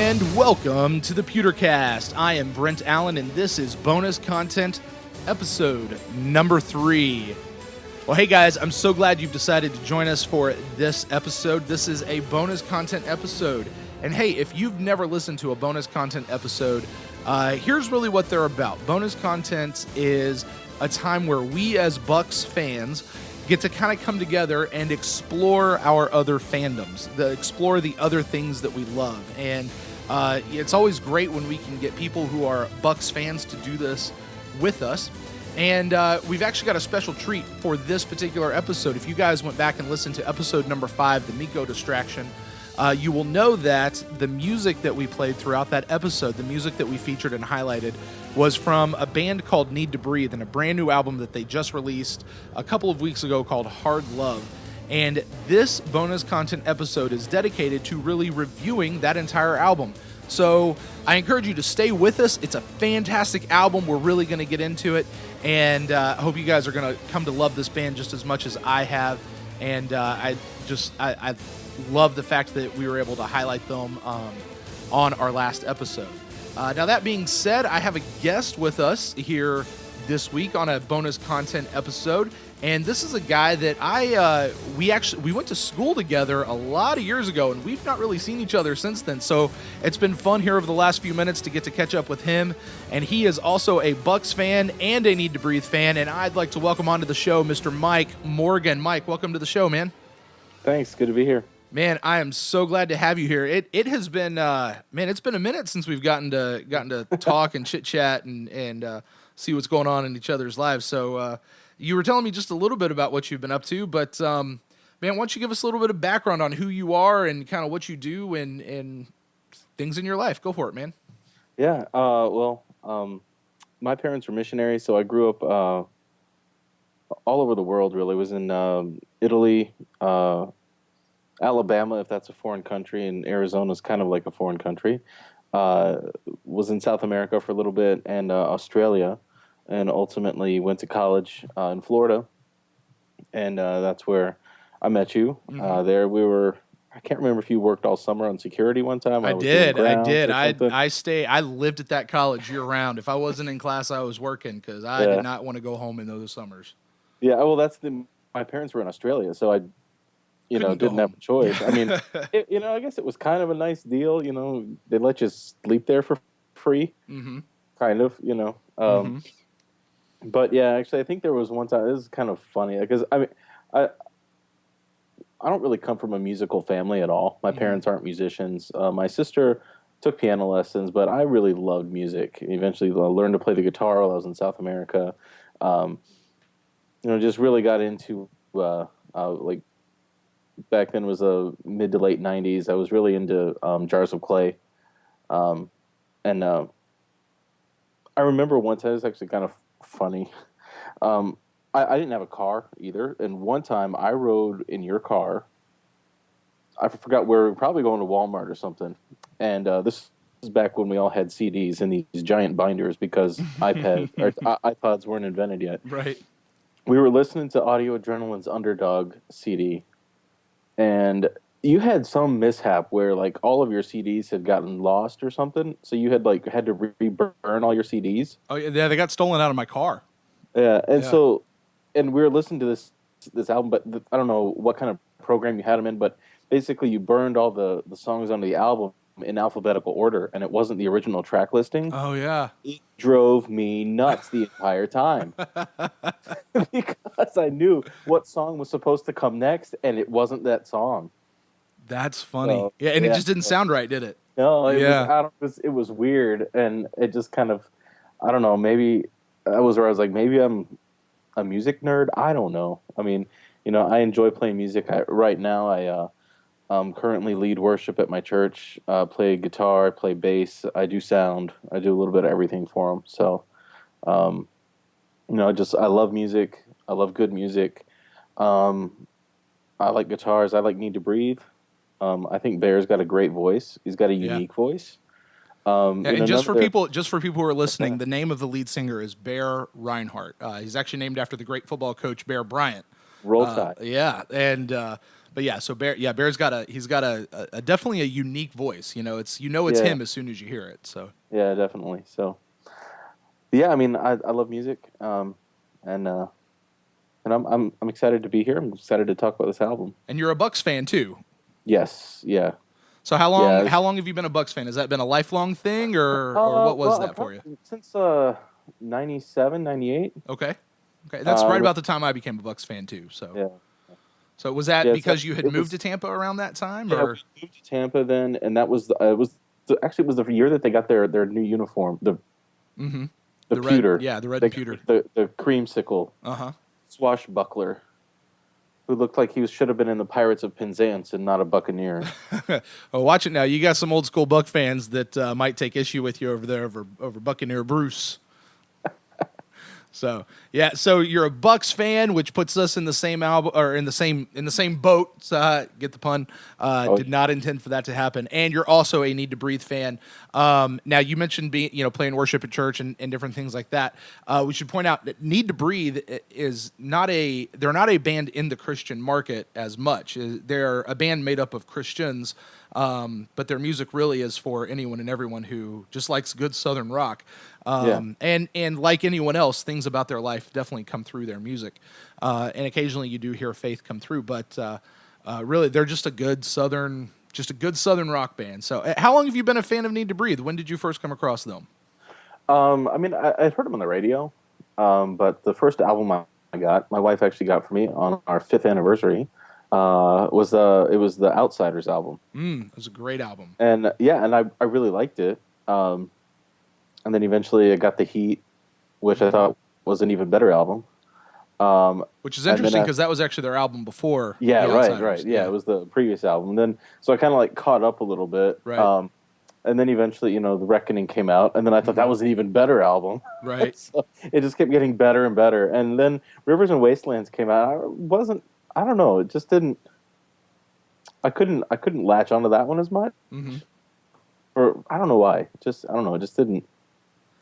and welcome to the Pewtercast. I am Brent Allen, and this is bonus content episode number 3. Well, hey guys, I'm so glad you've decided to join us for this episode. This is a bonus content episode. And hey, if you've never listened to a bonus content episode, here's really what they're about. Bonus content is a time where we as Bucks fans get to kind of come together and explore our other fandoms, explore the other things that we love. And it's always great when we can get people who are Bucks fans to do this with us. And we've actually got a special treat for this particular episode. If you guys went back and listened to episode number 5, the Miko Distraction, you will know that the music that we played throughout that episode, the music that we featured and highlighted, was from a band called Needtobreathe and a brand new album that they just released a couple of weeks ago called HARDLOVE. And this bonus content episode is dedicated to really reviewing that entire album. So I encourage you to stay with us. It's a fantastic album. We're really going to get into it. And I hope you guys are going to come to love this band just as much as I have. And I love the fact that we were able to highlight them on our last episode. Now, that being said, I have a guest with us here this week on a bonus content episode, and this is a guy that we went to school together a lot of years ago, and we've not really seen each other since then. So it's been fun here over the last few minutes to get to catch up with him, and he is also a Bucks fan and a Needtobreathe fan, and I'd like to welcome onto the show Mr. Mike Morgan. Mike, welcome to the show, man. Thanks. Good to be here. Man, I am so glad to have you here. It has been it's been a minute since we've gotten to talk and chit chat and see what's going on in each other's lives. So you were telling me just a little bit about what you've been up to, but man, why don't you give us a little bit of background on who you are and kind of what you do and things in your life? Go for it, man. Yeah. My parents were missionaries, so I grew up all over the world. Really, was in Italy. Alabama, if that's a foreign country, and Arizona is kind of like a foreign country. Was in South America for a little bit and Australia, and ultimately went to college in Florida, and that's where I met you. Mm-hmm. There we were. I can't remember if you worked all summer on security one time. I did. I lived at that college year round. If I wasn't in class, I was working because I did not want to go home in those summers. Yeah, well, my parents were in Australia, so I didn't have a choice. I mean, I guess it was kind of a nice deal. They let you sleep there for free, mm-hmm. kind of. Mm-hmm. But yeah, actually, I think there was one time. This is kind of funny because I don't really come from a musical family at all. My parents aren't musicians. My sister took piano lessons, but I really loved music. Eventually, I learned to play the guitar while I was in South America. Just really got into like. Back then was the mid to late 90s. I was really into Jars of Clay. And I remember one time, it was actually kind of funny. I didn't have a car either. And one time I rode in your car. I forgot where, we were probably going to Walmart or something. And this is back when we all had CDs in these giant binders because iPods weren't invented yet. Right. We were listening to Audio Adrenaline's Underdog CD. And you had some mishap where like all of your CDs had gotten lost or something, so you had to re-burn all your CDs. Oh yeah, they got stolen out of my car. Yeah, and so we were listening to this album, but I don't know what kind of program you had them in, but basically you burned all the songs on the album in alphabetical order, and it wasn't the original track listing. Oh yeah, it drove me nuts the entire time because I knew what song was supposed to come next, and it wasn't that song. That's funny. So, it just didn't sound right, did it? No, it was weird, and it just kind of, I don't know. Maybe that was where I was like, maybe I'm a music nerd. I don't know. I mean, I enjoy playing music. Right now, I currently lead worship at my church, play guitar, play bass, I do sound, I do a little bit of everything for them. So, I love music. I love good music. I like guitars. I like Needtobreathe. I think Bear's got a great voice. He's got a unique voice. And just for people who are listening, the name of the lead singer is Bear Reinhardt. He's actually named after the great football coach Bear Bryant. Roll Tide. And But yeah, so Bear's got a definitely a unique voice. It's Yeah. him as soon as you hear it. So Yeah, definitely. So, yeah, I mean, I love music, and I'm excited to be here. I'm excited to talk about this album. and you're a Bucks fan too. Yes, yeah, So how long yeah. how long have you been a Bucks fan? Has that been a lifelong thing, or what was Well, that for you? since 97, 98. Okay, that's right When, about the time I became a Bucks fan too. So yeah, so was that yeah. So because you had it moved was to Tampa around that time, yeah. or? We moved to Tampa then, and that was actually it was the year that they got their new uniform, Mm-hmm. the pewter. The red They and got pewter. the creamsicle Uh-huh. swashbuckler who looked like he should have been in the Pirates of Penzance and not a Buccaneer. Oh, watch it now. You got some old school Buck fans that might take issue with you over there over Buccaneer Bruce. So yeah, so you're a Bucks fan, which puts us in the same album or in the same boat. Get the pun? Did not intend for that to happen. And you're also a Need to Breathe fan. Now you mentioned playing worship at church and different things like that. We should point out that Need to Breathe is they're not a band in the Christian market as much. They're a band made up of Christians. But their music really is for anyone and everyone who just likes good Southern rock. And like anyone else, things about their life definitely come through their music. And occasionally you do hear faith come through, but really they're just a good Southern rock band. So how long have you been a fan of Need to Breathe? When did you first come across them? I mean, I'd heard them on the radio, but the first album I got, my wife actually got for me on our 5th anniversary, was the Outsiders album. It was a great album. And yeah, and I really liked it. And then eventually I got The Heat, which I thought was an even better album. Which is interesting because that was actually their album before. Yeah, The right. Outsiders. Yeah, it was the previous album. And then so I kind of like caught up a little bit. Right. And then eventually, The Reckoning came out, and then I thought that was an even better album. Right. So it just kept getting better and better. And then Rivers and Wastelands came out. I don't know, it just didn't. I couldn't latch onto that one as much. Mm-hmm. Or I don't know why. It just didn't.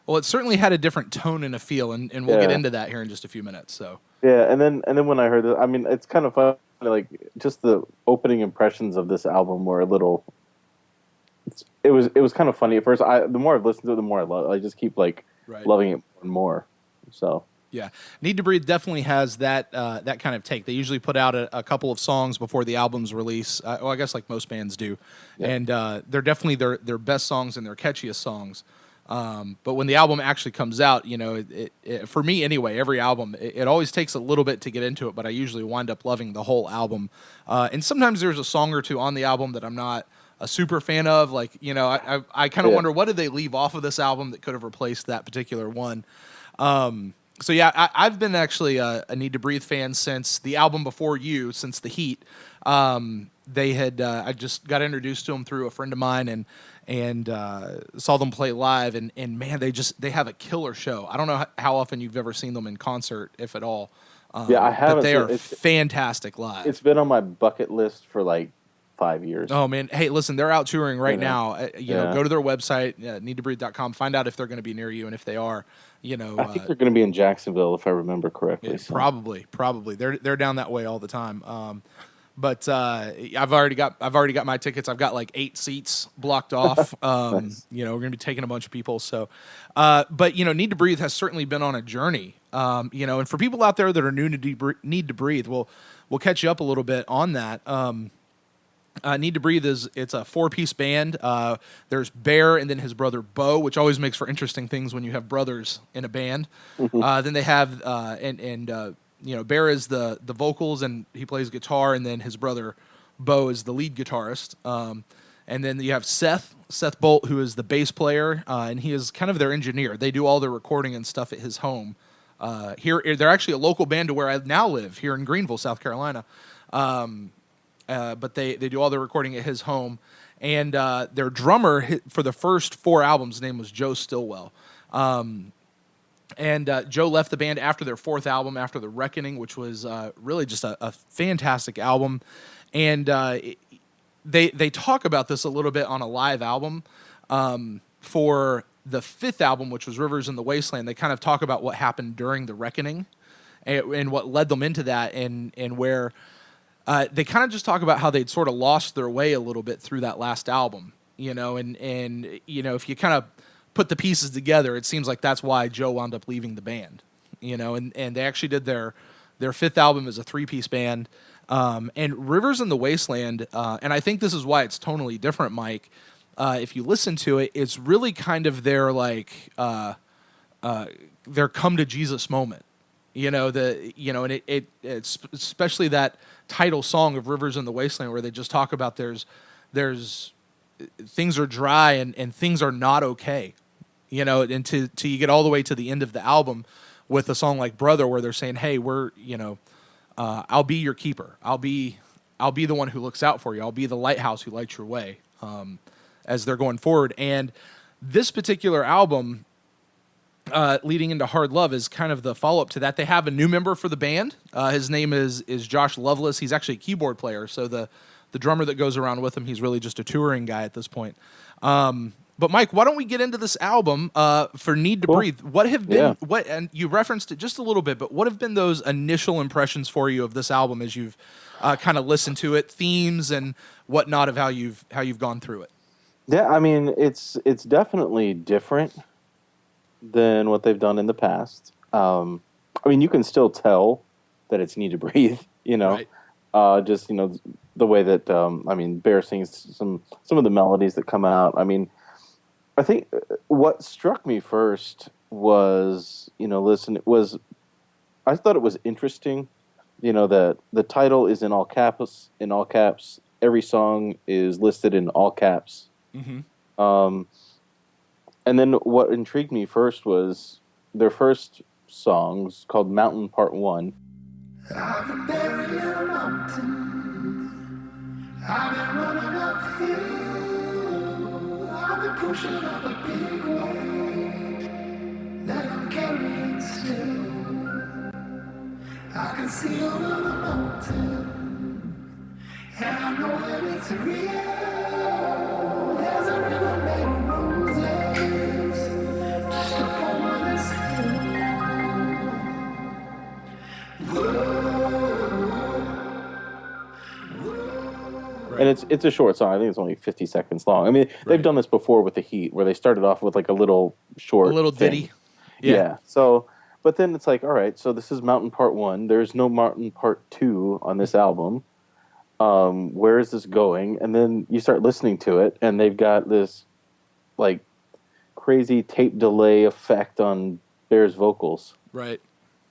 Well, it certainly had a different tone and a feel, and we'll get into that here in just a few minutes. So yeah, and then when I heard it, I mean, it's kind of fun. Like just the opening impressions of this album were a little. It was kind of funny at first. The more I've listened to it, the more I love. I just keep loving it more and more. So yeah, Need to Breathe definitely has that kind of take. They usually put out a couple of songs before the album's release. I guess like most bands do, and they're definitely their best songs and their catchiest songs. But when the album actually comes out, for me anyway, every album, it always takes a little bit to get into it, but I usually wind up loving the whole album. And sometimes there's a song or two on the album that I'm not a super fan of. Like, I kind of wonder, what did they leave off of this album that could have replaced that particular one? So yeah, I've been actually a Need to Breathe fan since the album before you, since The Heat. They had I just got introduced to them through a friend of mine and saw them play live, and man, they have a killer show. I don't know how often you've ever seen them in concert, if at all. Yeah, I haven't. But they are fantastic live. It's been on my bucket list for like 5 years. Oh man, hey, listen, they're out touring right now. Go to their website, needtobreathe.com, find out if they're going to be near you, and if they are, I think they're going to be in Jacksonville, if I remember correctly. Yeah, so. Probably. They're down that way all the time. But I've already got my tickets. I've got like 8 seats blocked off. Nice. We're going to be taking a bunch of people. So, but Need to Breathe has certainly been on a journey. And for people out there that are new to Need to Breathe, we'll catch you up a little bit on that. Need to Breathe it's a 4-piece band. There's Bear and then his brother Bo, which always makes for interesting things when you have brothers in a band. Then they have Bear is the vocals and he plays guitar, and then his brother Bo is the lead guitarist. And then you have Seth Bolt, who is the bass player, and he is kind of their engineer. They do all their recording and stuff at his home. Here, they're actually a local band to where I now live, here in Greenville, South Carolina. But they do all their recording at his home. And their drummer for the first 4 albums, his name was Joe Stillwell. And Joe left the band after their 4th album, after The Reckoning, which was really just a fantastic album. And they talk about this a little bit on a live album. For the 5th album, which was Rivers in the Wasteland, they kind of talk about what happened during The Reckoning and what led them into that, and where they kind of just talk about how they'd sort of lost their way a little bit through that last album, and if you kind of put the pieces together, it seems like that's why Joe wound up leaving the band, and they actually did their fifth album as a 3-piece band, and Rivers in the Wasteland, and I think this is why it's tonally different, Mike. If you listen to it, it's really kind of their their come to Jesus moment. And it's especially that title song of Rivers in the Wasteland, where they just talk about there's things are dry and things are not okay, and till you get all the way to the end of the album with a song like Brother, where they're saying, hey, I'll be your keeper. I'll be the one who looks out for you. I'll be the lighthouse who lights your way, as they're going forward. And this particular album, leading into Hard Love, is kind of the follow-up to that. They have a new member for the band. His name is Josh Lovelace. He's actually a keyboard player, so the drummer that goes around with him, he's really just a touring guy at this point. But Mike, why don't we get into this album for Need to Breathe? What have been and you referenced it just a little bit, but what have been those initial impressions for you of this album as you've kind of listened to it, themes and whatnot of how you've gone through it? Yeah, I mean, it's definitely different than what they've done in the past. I mean, you can still tell that it's Need to Breathe, Right. Just, the way that, Bear sings some of the melodies that come out. I mean, I think what struck me first was, I thought it was interesting, that the title is in all caps. Every song is listed in all caps. Mm-hmm. And then what intrigued me first was their first songs called Mountain Part 1. I've been buried in a mountain. I've been running uphill. I've been pushing up a big weight that I'm carrying still. I can see over the mountain, and I know that it's real. There's a river made of roses just up over this hill. And it's a short song. I think it's only 50 seconds long. I mean, they've done this before with The Heat, where they started off with like a little short ditty. Yeah. So, but then it's like, all right, so this is Mountain Part 1. There's no Mountain Part 2 on this album. Where is this going? And then you start listening to it, and they've got this like crazy tape delay effect on Bear's vocals. Right.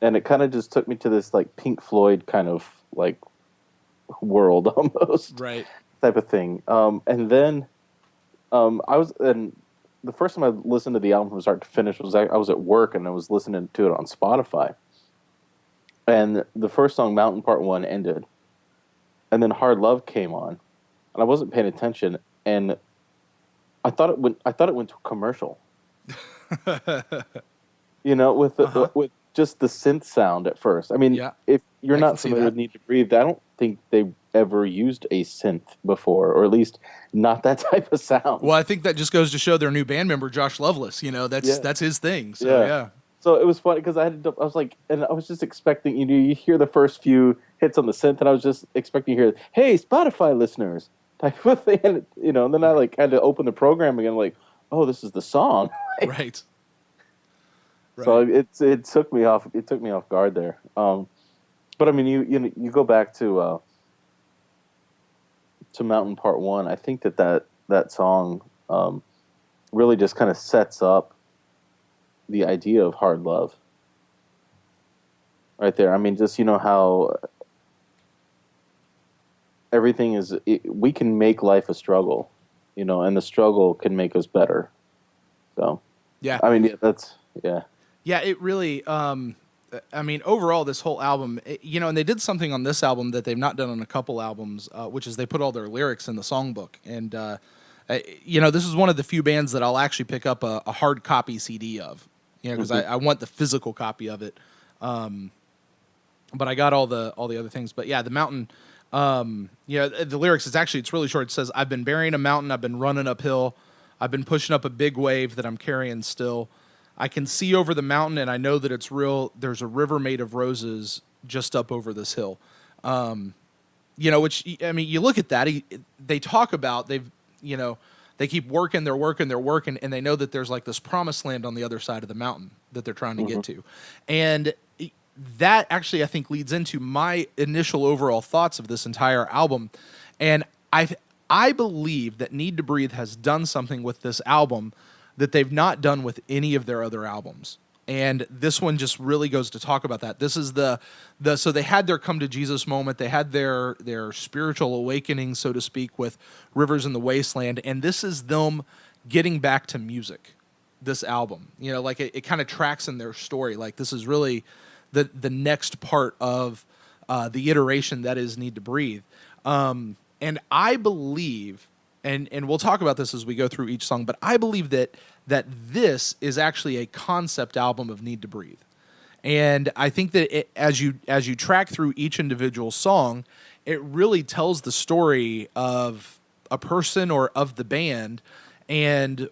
And it kind of just took me to this like Pink Floyd kind of like world almost. Right. Type of thing. And then the first time I listened to the album from start to finish was I was at work, and I was listening to it on Spotify. And the first song, Mountain Part 1, ended. And then Hard Love came on. And I wasn't paying attention, and I thought it went to a commercial. With just the synth sound at first. I mean, if you're not familiar with Need to Breathe, I don't think they ever used a synth before, or at least not that type of sound. Well, I think that just goes to show their new band member, Josh Lovelace. That's his thing. So yeah. So it was funny because I was like, and I was just expecting, you hear the first few hits on the synth, and I was just expecting to hear, "Hey, Spotify listeners," type of thing, and then I like had to open the program again, like, oh, this is the song, right. So it took me off. It took me off guard there. But I mean, you go back to Mountain Part 1. I think that song really just kind of sets up the idea of Hard Love right there. I mean, just how everything is. We can make life a struggle, and the struggle can make us better. So yeah, I mean, that's. Yeah, it really, overall, this whole album, and they did something on this album that they've not done on a couple albums, which is they put all their lyrics in the songbook. And, this is one of the few bands that I'll actually pick up a hard copy CD of, because I want the physical copy of it. But I got all the other things. But yeah, the Mountain, the lyrics, it's really short. It says, "I've been burying a mountain, I've been running uphill, I've been pushing up a big wave that I'm carrying still. I can see over the mountain, and I know that it's real. There's a river made of roses just up over this hill." Which, I mean, you look at that, they talk about, they keep working, they're working, and they know that there's like this promised land on the other side of the mountain that they're trying to get to. And that actually, I think, leads into my initial overall thoughts of this entire album. And I believe that Need to Breathe has done something with this album that they've not done with any of their other albums. And this one just really goes to talk about that. This is so they had their come to Jesus moment. They had their spiritual awakening, so to speak, with Rivers in the Wasteland. And this is them getting back to music, this album. Like it kind of tracks in their story. Like this is really the next part of the iteration that is Need to Breathe. And I believe, and we'll talk about this as we go through each song, but I believe that this is actually a concept album of Need to Breathe. And I think that as you track through each individual song, it really tells the story of a person or of the band and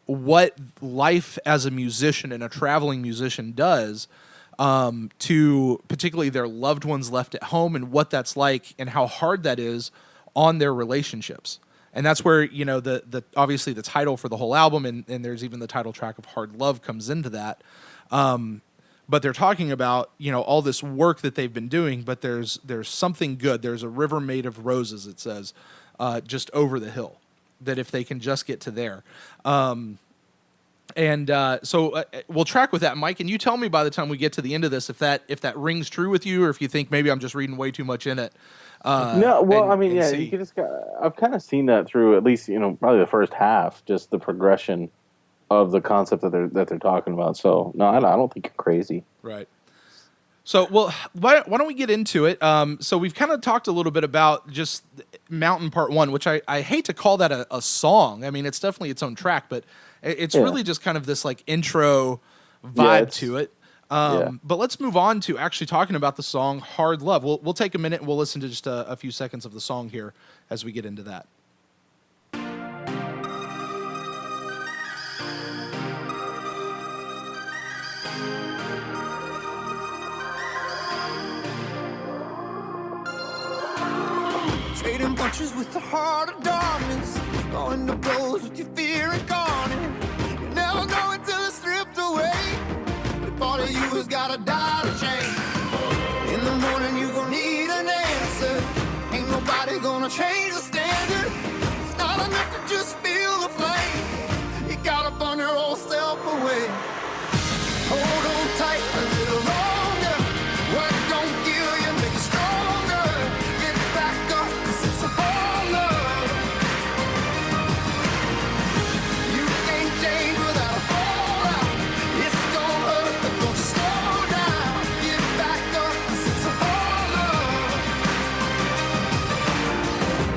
what life as a musician and a traveling musician does to particularly their loved ones left at home, and what that's like and how hard that is on their relationships. And that's where, the obviously the title for the whole album, and there's even the title track of Hard Love comes into that. But they're talking about, all this work that they've been doing, but there's something good. There's a river made of roses, it says, just over the hill, that if they can just get to there. So we'll track with that, Mike, and you tell me by the time we get to the end of this if that rings true with you, or if you think maybe I'm just reading way too much in it. No, well, I've kind of seen that through at least, probably the first half, just the progression of the concept that they're talking about. So no, I don't think you're crazy. Right. So, well, why don't we get into it? So we've kind of talked a little bit about just Mountain Part 1, which I hate to call that a song. I mean, it's definitely its own track, but it's really just kind of this like intro vibe to it. But let's move on to actually talking about the song Hard Love. We'll take a minute and we'll listen to just a few seconds of the song here as we get into that. Trading punches with the heart of darkness, going to blows with your fear incarnate. You never know until it's stripped away. Part of you has gotta die to change. In the morning you gon' need an answer. Ain't nobody gonna change the standard. It's not enough to just feel the flame. You gotta burn your old self away. Hold on tight a little longer. What don't kill you make you stronger. Get back up, 'cause it's a hard love. You can't change without a fallout. It's gonna hurt, but don't slow down. Get back up, 'cause it's a hard love.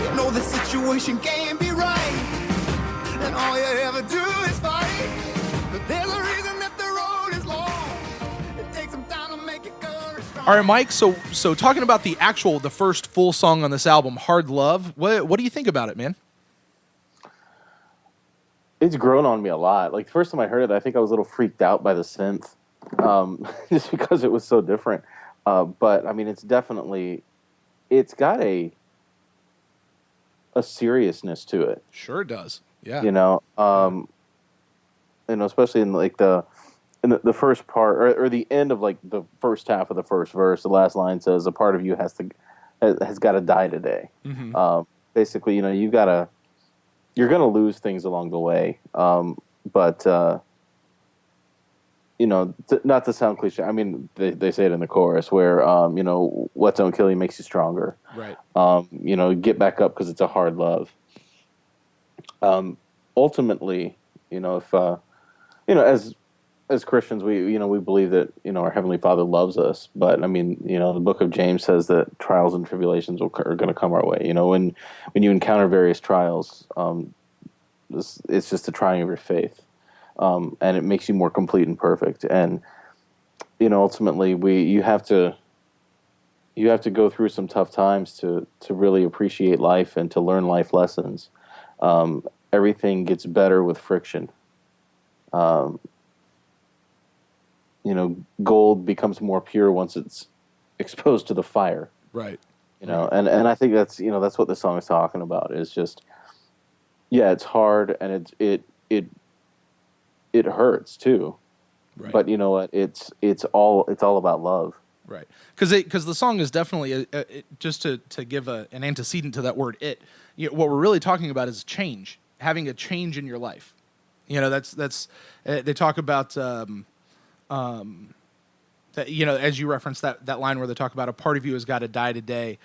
You know the situation can't be right, and all you ever do is fight. But there's a reason that the road is long. It takes some time to make it courage strong. All right, Mike. So talking about the first full song on this album, Hard Love. What do you think about it, man? It's grown on me a lot. Like the first time I heard it, I think I was a little freaked out by the synth, just because it was so different. But I mean, it's got a seriousness to it. Sure it does. Yeah. Especially in like the first part or the end of like the first half of the first verse. The last line says, "A part of you has got to die today." Mm-hmm. Basically, you're gonna lose things along the way. But not to sound cliche. I mean, they say it in the chorus where what don't kill you makes you stronger. Right. Get back up because it's a hard love. Ultimately, if as Christians, we believe that our Heavenly Father loves us. But I mean, the Book of James says that trials and tribulations are going to come our way. When you encounter various trials, it's just a trying of your faith, and it makes you more complete and perfect. And ultimately, you have to go through some tough times to really appreciate life and to learn life lessons. Everything gets better with friction. Gold becomes more pure once it's exposed to the fire. Right. You know, and I think that's, you know, that's what the song is talking about. Is just, yeah, it's hard and it hurts too. Right. But you know what? It's all about love. Right. Because the song is definitely just to give an antecedent to that word. What we're really talking about is change, having a change in your life. You know, that's they talk about that, you know, as you referenced that line where they talk about a part of you has got to die today.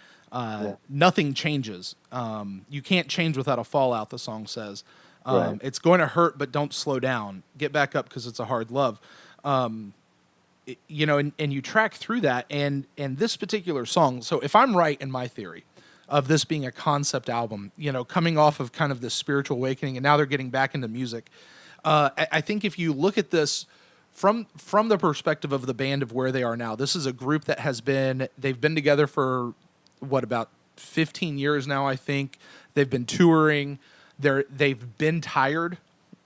Nothing changes. You can't change without a fallout, the song says. Right. It's going to hurt, but don't slow down. Get back up because it's a hard love. You know, and you track through that, and this particular song. So if I'm right in my theory of this being a concept album, you know, coming off of kind of this spiritual awakening, and now they're getting back into music. I think if you look at this from the perspective of the band of where they are now, this is a group that they've been together for about 15 years now, I think. They've been touring. They've been tired.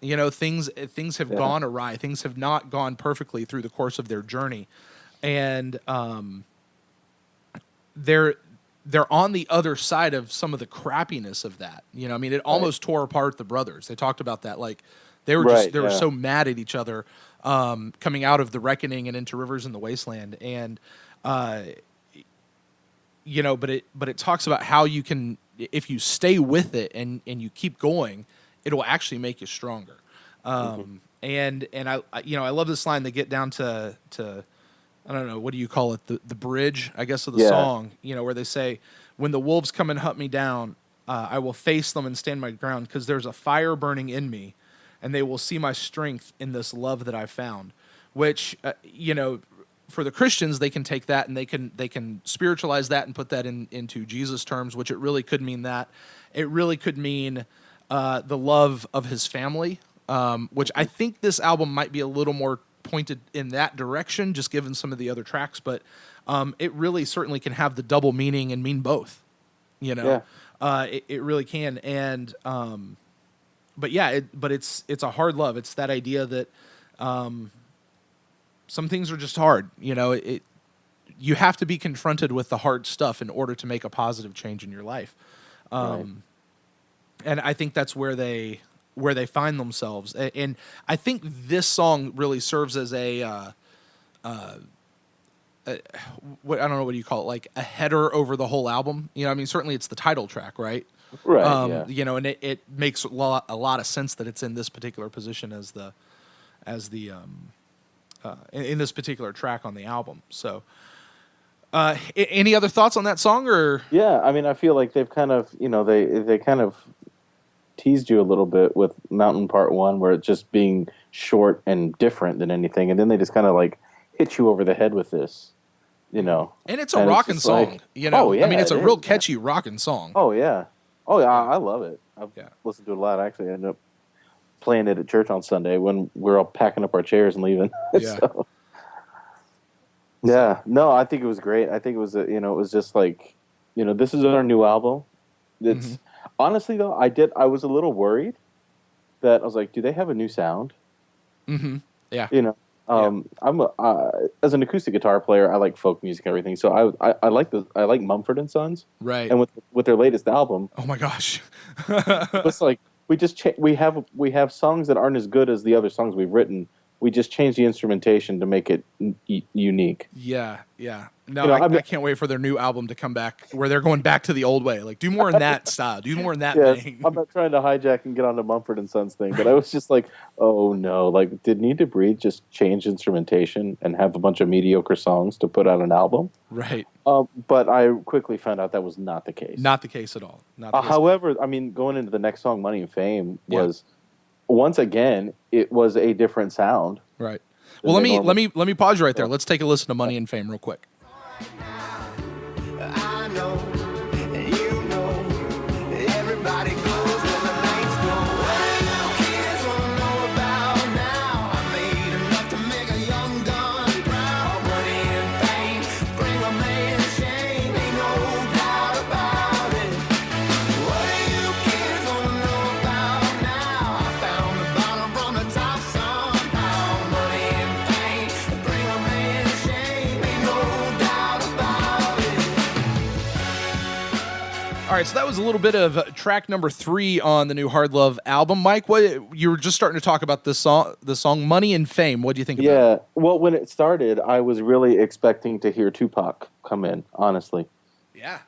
You know, things have gone awry. Things have not gone perfectly through the course of their journey. And they're on the other side of some of the crappiness of that. You know, I mean, it almost tore apart the brothers. They talked about that. Like, they were were so mad at each other coming out of the reckoning and into Rivers in the Wasteland. And you know, but it talks about how you can, if you stay with it and you keep going, it will actually make you stronger. And I you know, I love this line. They get down to I don't know, what do you call it? The bridge, I guess, of the song, you know, where they say, when the wolves come and hunt me down, I will face them and stand my ground, because there's a fire burning in me, and they will see my strength in this love that I've found. Which, you know, for the Christians, they can take that and they can spiritualize that and put that into Jesus terms, which it really could mean that. It really could mean the love of his family, which I think this album might be a little more pointed in that direction, just given some of the other tracks. But it really certainly can have the double meaning and mean both. You know, it really can. And but yeah, it's a hard love. It's that idea that some things are just hard. You know, you have to be confronted with the hard stuff in order to make a positive change in your life. And I think that's where they find themselves. And I think this song really serves as I don't know, what do you call it? Like a header over the whole album. You know, I mean, certainly it's the title track, right? Right. You know, and it makes a lot of sense that it's in this particular position as the in this particular track on the album. So, any other thoughts on that song? Or yeah, I mean, I feel like they've kind of, you know, they kind of teased you a little bit with Mountain Part 1, where it's just being short and different than anything, and then they just kind of like hit you over the head with this, you know. And it's a rockin' song, like, you know. Oh, yeah, I mean, it's a it real is, catchy rockin' song. Oh yeah, I love it. I've listened to it a lot. Actually, I ended up playing it at church on Sunday when we're all packing up our chairs and leaving. Yeah. So, yeah, no, I think it was great. I think it was, you know, it was just like, you know, this is our new album. It's honestly though, I was a little worried that I was like, do they have a new sound? Yeah. You know, I'm as an acoustic guitar player, I like folk music and everything. So I like Mumford and Sons. Right. And with their latest album, oh my gosh, it's like we just we have songs that aren't as good as the other songs we've written. We just changed the instrumentation to make it unique. Yeah. No, you know, I can't wait for their new album to come back, where they're going back to the old way. Like, do more in that style. Do more in that vein. I'm not trying to hijack and get on the Mumford and Sons thing, but I was just like, oh no, like, did Needtobreathe just change instrumentation and have a bunch of mediocre songs to put out an album? Right. But I quickly found out that was not the case. Not the case at all. Not the case. However, I mean, going into the next song, Money and Fame, was once again, it was a different sound. Right. Well, let me pause you right there. Let's take a listen to Money and Fame real quick. I know, you know, everybody goes when the lights go. What do kids wanna know about now? I made enough to make a young gun proud. Money and fame bring a man shame, ain't no doubt about it. What do you kids wanna know about now? I found the bottom from the top somehow. Money and fame bring a man shame, ain't no doubt about it. All right, so that was a little bit of track number 3 on the new Hard Love album. Mike, what you were just starting to talk about this song, the song "Money and Fame." What do you think about it? Yeah, well, when it started, I was really expecting to hear Tupac come in, honestly. Yeah,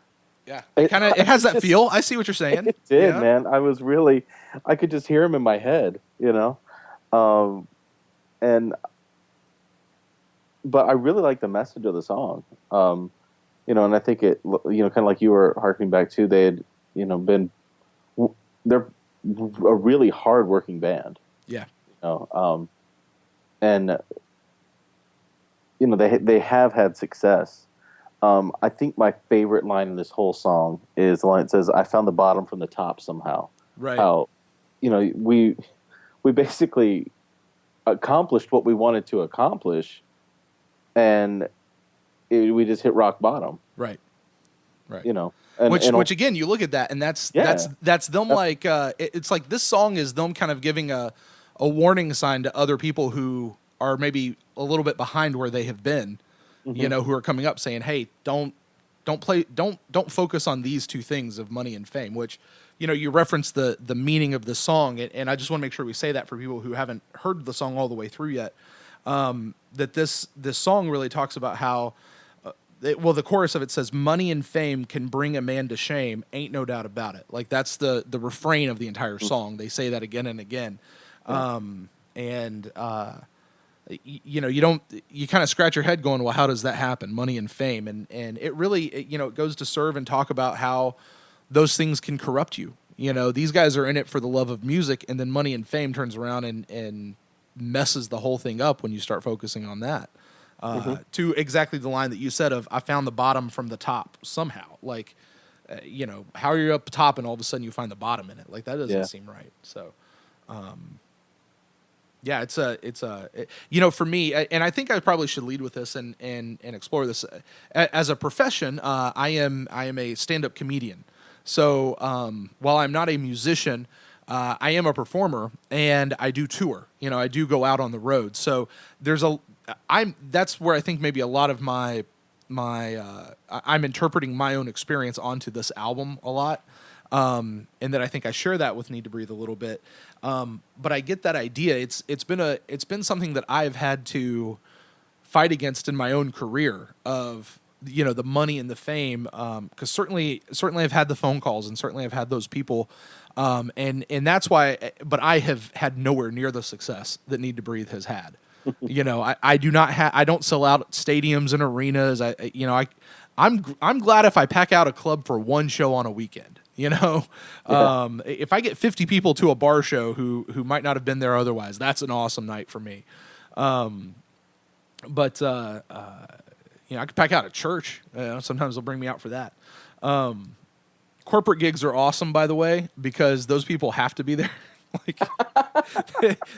yeah. It has that feel. I see what you're saying. It did, Yeah. man. I could just hear him in my head, and but I really like the message of the song. And I think it, kind of like you were harkening back to, they had, they're a really hard-working band. Yeah. And they have had success. I think my favorite line in this whole song is the line that says, "I found the bottom from the top somehow." Right. How, we basically accomplished what we wanted to accomplish, and we just hit rock bottom. Right. Right. Which again, you look at that, and that's them. Like it's like this song is them kind of giving a warning sign to other people who are maybe a little bit behind where they have been, who are coming up, saying, "Hey, don't focus on these two things of money and fame." Which, you reference the meaning of the song, and I just want to make sure we say that for people who haven't heard the song all the way through yet. That this song really talks about how. The chorus of it says, "Money and fame can bring a man to shame, ain't no doubt about it." Like that's the refrain of the entire song. They say that again and again. You kind of scratch your head going, well, how does that happen? Money and fame. And it really, it goes to serve and talk about how those things can corrupt you. These guys are in it for the love of music, and then money and fame turns around and messes the whole thing up when you start focusing on that. To exactly the line that you said of, "I found the bottom from the top somehow." Like, how are you up top and all of a sudden you find the bottom in it? Like that doesn't seem right. So, for me, and I think I probably should lead with this and explore this as a profession. I am a stand-up comedian. So, while I'm not a musician, I am a performer and I do tour. I do go out on the road. So that's where I think maybe a lot of my I'm interpreting my own experience onto this album a lot. And that I think I share that with Need to Breathe a little bit. But I get that idea. It's been something that I've had to fight against in my own career of, the money and the fame. 'Cause certainly I've had the phone calls and certainly I've had those people. And that's why, but I have had nowhere near the success that Need to Breathe has had. I don't sell out stadiums and arenas. I'm glad if I pack out a club for one show on a weekend. If I get 50 people to a bar show who might not have been there otherwise, that's an awesome night for me. I could pack out a church. Sometimes they'll bring me out for that. Corporate gigs are awesome, by the way, because those people have to be there. Like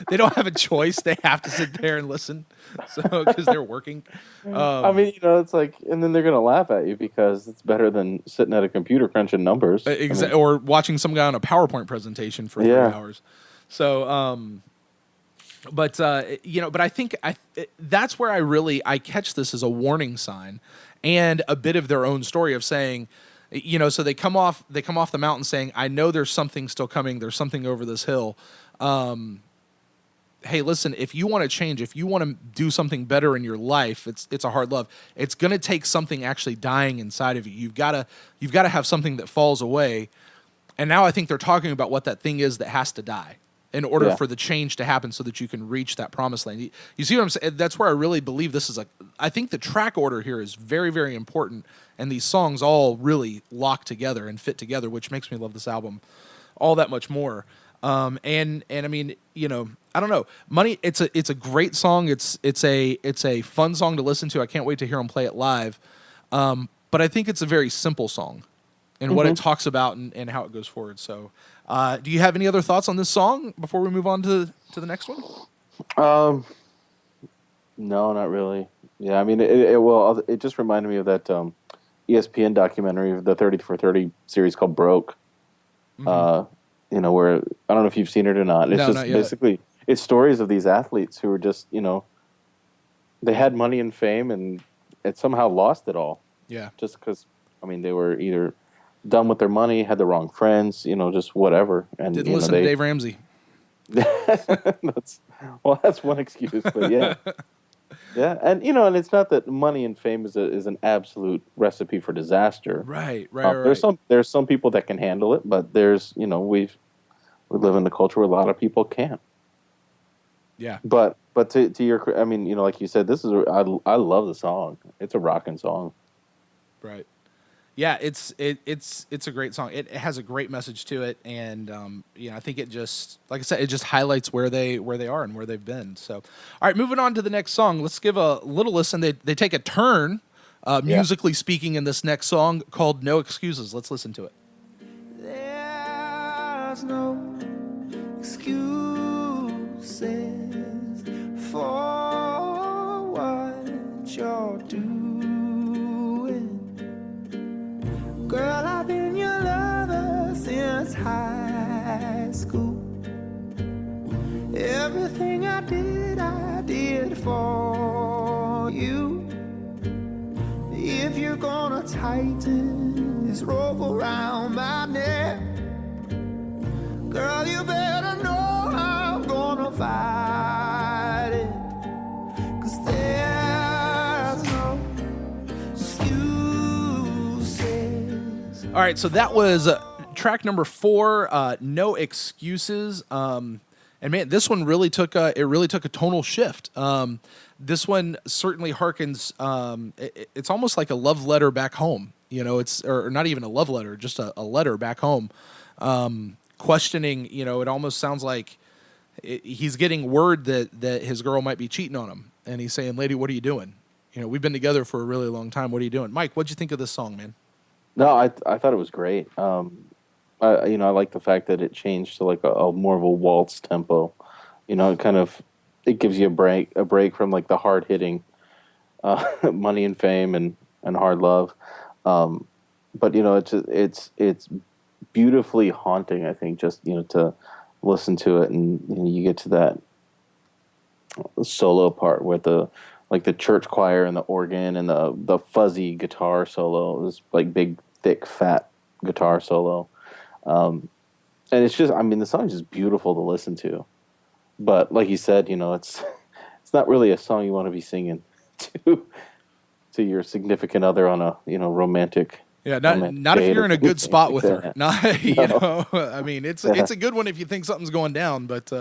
they don't have a choice; they have to sit there and listen, so because they're working. It's like, and then they're gonna laugh at you because it's better than sitting at a computer crunching numbers, or watching some guy on a PowerPoint presentation for 3 hours. So, but I think that's where I catch this as a warning sign and a bit of their own story of saying. So they come off the mountain saying, "I know there's something still coming. There's something over this hill. Hey, listen, if you want to change, if you want to do something better in your life, it's a hard love. It's going to take something actually dying inside of you. You've got to have something that falls away." And now I think they're talking about what that thing is that has to die in order for the change to happen so that you can reach that promised land. You see what I'm saying? That's where I really believe this is I think the track order here is very, very important, and these songs all really lock together and fit together, which makes me love this album all that much more. And I mean, I don't know. Money, it's a great song. It's a fun song to listen to. I can't wait to hear them play it live. But I think it's a very simple song and what it talks about and how it goes forward. So, do you have any other thoughts on this song before we move on to the next one? No, not really. Yeah, I mean, it just reminded me of that ESPN documentary, the 30 for 30 series called Broke. Where I don't know if you've seen it or not. It's just basically it's stories of these athletes who were just, they had money and fame and it somehow lost it all. Yeah. Just because, I mean, they were either done with their money, had the wrong friends, just whatever. And Didn't listen to Dave Ramsey. that's one excuse, but yeah. Yeah, and it's not that money and fame is an absolute recipe for disaster. Right. There's some people that can handle it, but there's we live in a culture where a lot of people can't. Yeah. But to your, I mean, like you said, I love the song. It's a rocking song. Right. Yeah, it's a great song. It has a great message to it, and I think it just, like I said, it just highlights where they are and where they've been. So, all right, moving on to the next song. Let's give a little listen. They take a turn, musically speaking, in this next song called "No Excuses." Let's listen to it. There's no excuses for what you're doing. Girl, I've been your lover since high school. Everything I did for you. If you're gonna tighten this rope around my neck, girl, you better know I'm gonna fight it. 'Cause there's no excuses. All right, so that was track number 4, "No Excuses." And man, this one really took a tonal shift. This one certainly harkens. It's almost like a love letter back home. It's or not even a love letter, just a letter back home. Questioning. It almost sounds like he's getting word that his girl might be cheating on him, and he's saying, "Lady, what are you doing? We've been together for a really long time. What are you doing?" Mike, what'd you think of this song, man? No, I thought it was great. I like the fact that it changed to like a more of a waltz tempo. It gives you a break from like the hard hitting, money and fame and hard love. But it's beautifully haunting. I think just to listen to it, and you get to that solo part where the church choir and the organ and the fuzzy guitar solo, this like big thick fat guitar solo. And it's just, the song is just beautiful to listen to. But like you said, it's not really a song you want to be singing to your significant other on a romantic. Yeah, not if you're in a good spot with her. Not it's a good one if you think something's going down, but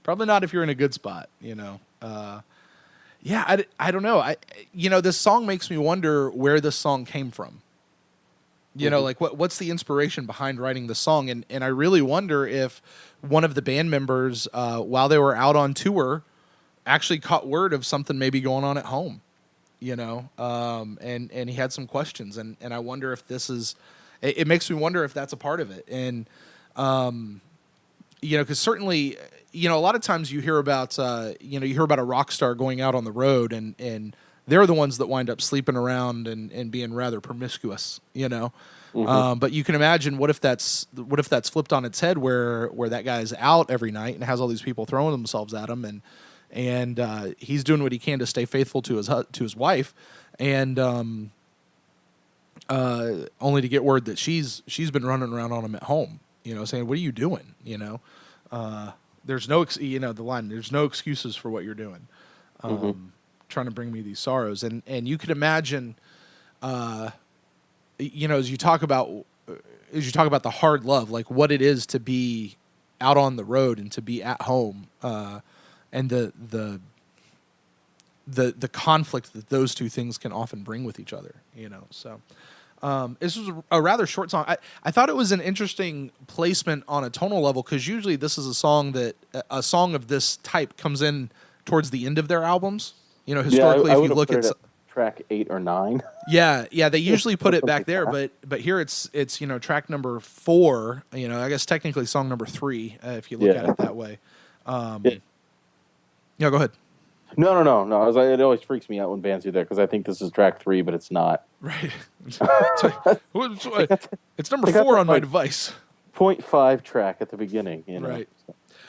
probably not if you're in a good spot. I don't know. This song makes me wonder where this song came from. Like what's the inspiration behind writing the song? And I really wonder if one of the band members, while they were out on tour, actually caught word of something maybe going on at home, and he had some questions. And I wonder if this is, it makes me wonder if that's a part of it. And, because certainly, a lot of times you hear about a rock star going out on the road and they're the ones that wind up sleeping around and being rather promiscuous, Mm-hmm. But you can imagine what if that's flipped on its head where that guy's out every night and has all these people throwing themselves at him and he's doing what he can to stay faithful to his wife and only to get word that she's been running around on him at home, saying, "What are you doing?" There's no the line, "There's no excuses for what you're doing." Trying to bring me these sorrows, and you could imagine, as you talk about the hard love, like what it is to be out on the road and to be at home, and the conflict that those two things can often bring with each other. So this was a rather short song. I thought it was an interesting placement on a tonal level because usually this is a song of this type comes in towards the end of their albums. Historically, I if you look at track 8 or 9. Yeah, they usually put it back there, but here it's track number 4. I guess technically song number 3 if you look at it that way. Go ahead. No. It always freaks me out when bands do that because I think this is track 3, but it's not. Right. It's number 4 on my device. 0.5 track at the beginning. Right.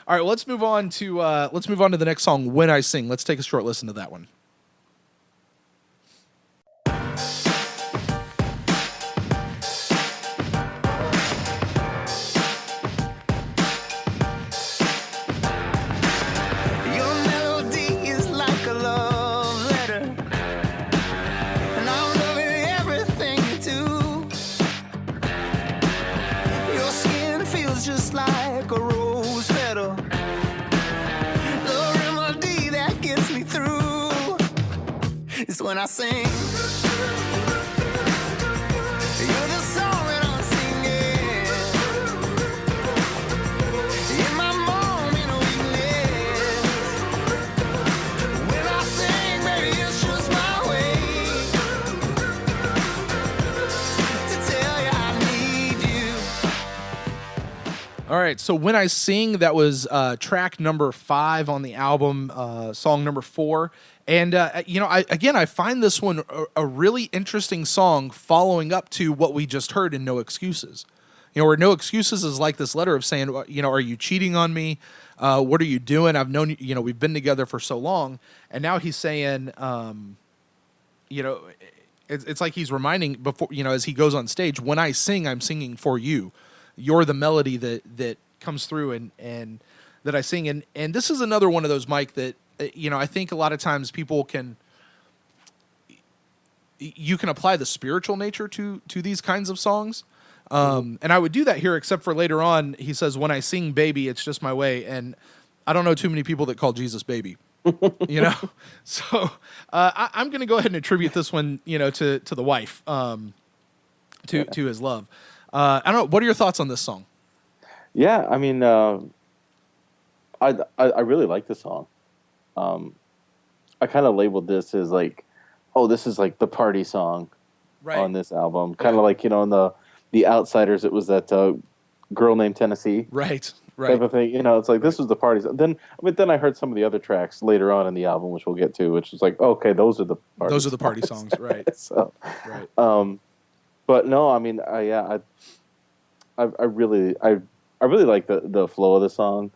All right, well, let's move on to the next song, "When I Sing." Let's take a short listen to that one. It's when I sing. You're the song that I'm singing. In my moment of weakness. When I sing, baby, it's just my way to tell you I need you. All right, so When I Sing, that was track number 5 on the album, song number 4. And, I find this one a really interesting song following up to what we just heard in No Excuses. Where No Excuses is like this letter of saying, are you cheating on me? What are you doing? I've known you, we've been together for so long. And now he's saying, it's like he's reminding before, as he goes on stage, when I sing, I'm singing for you. You're the melody that comes through and that I sing. And this is another one of those, Mike, that, I think a lot of times people you can apply the spiritual nature to these kinds of songs. And I would do that here, except for later on, he says, when I sing baby, it's just my way. And I don't know too many people that call Jesus baby, So I'm going to go ahead and attribute this one, to the wife, to his love. I don't know. What are your thoughts on this song? Yeah, I mean, I really like this song. I kind of labeled this as like, oh, this is like the party song on this album. Kind of like, in the Outsiders, it was that Girl Named Tennessee. Right. Type of thing. It's like, this was the party song. Then I heard some of the other tracks later on in the album, which we'll get to, which is like, okay, those are the party songs, right. So, right. But no, I mean, I really like the flow of the song.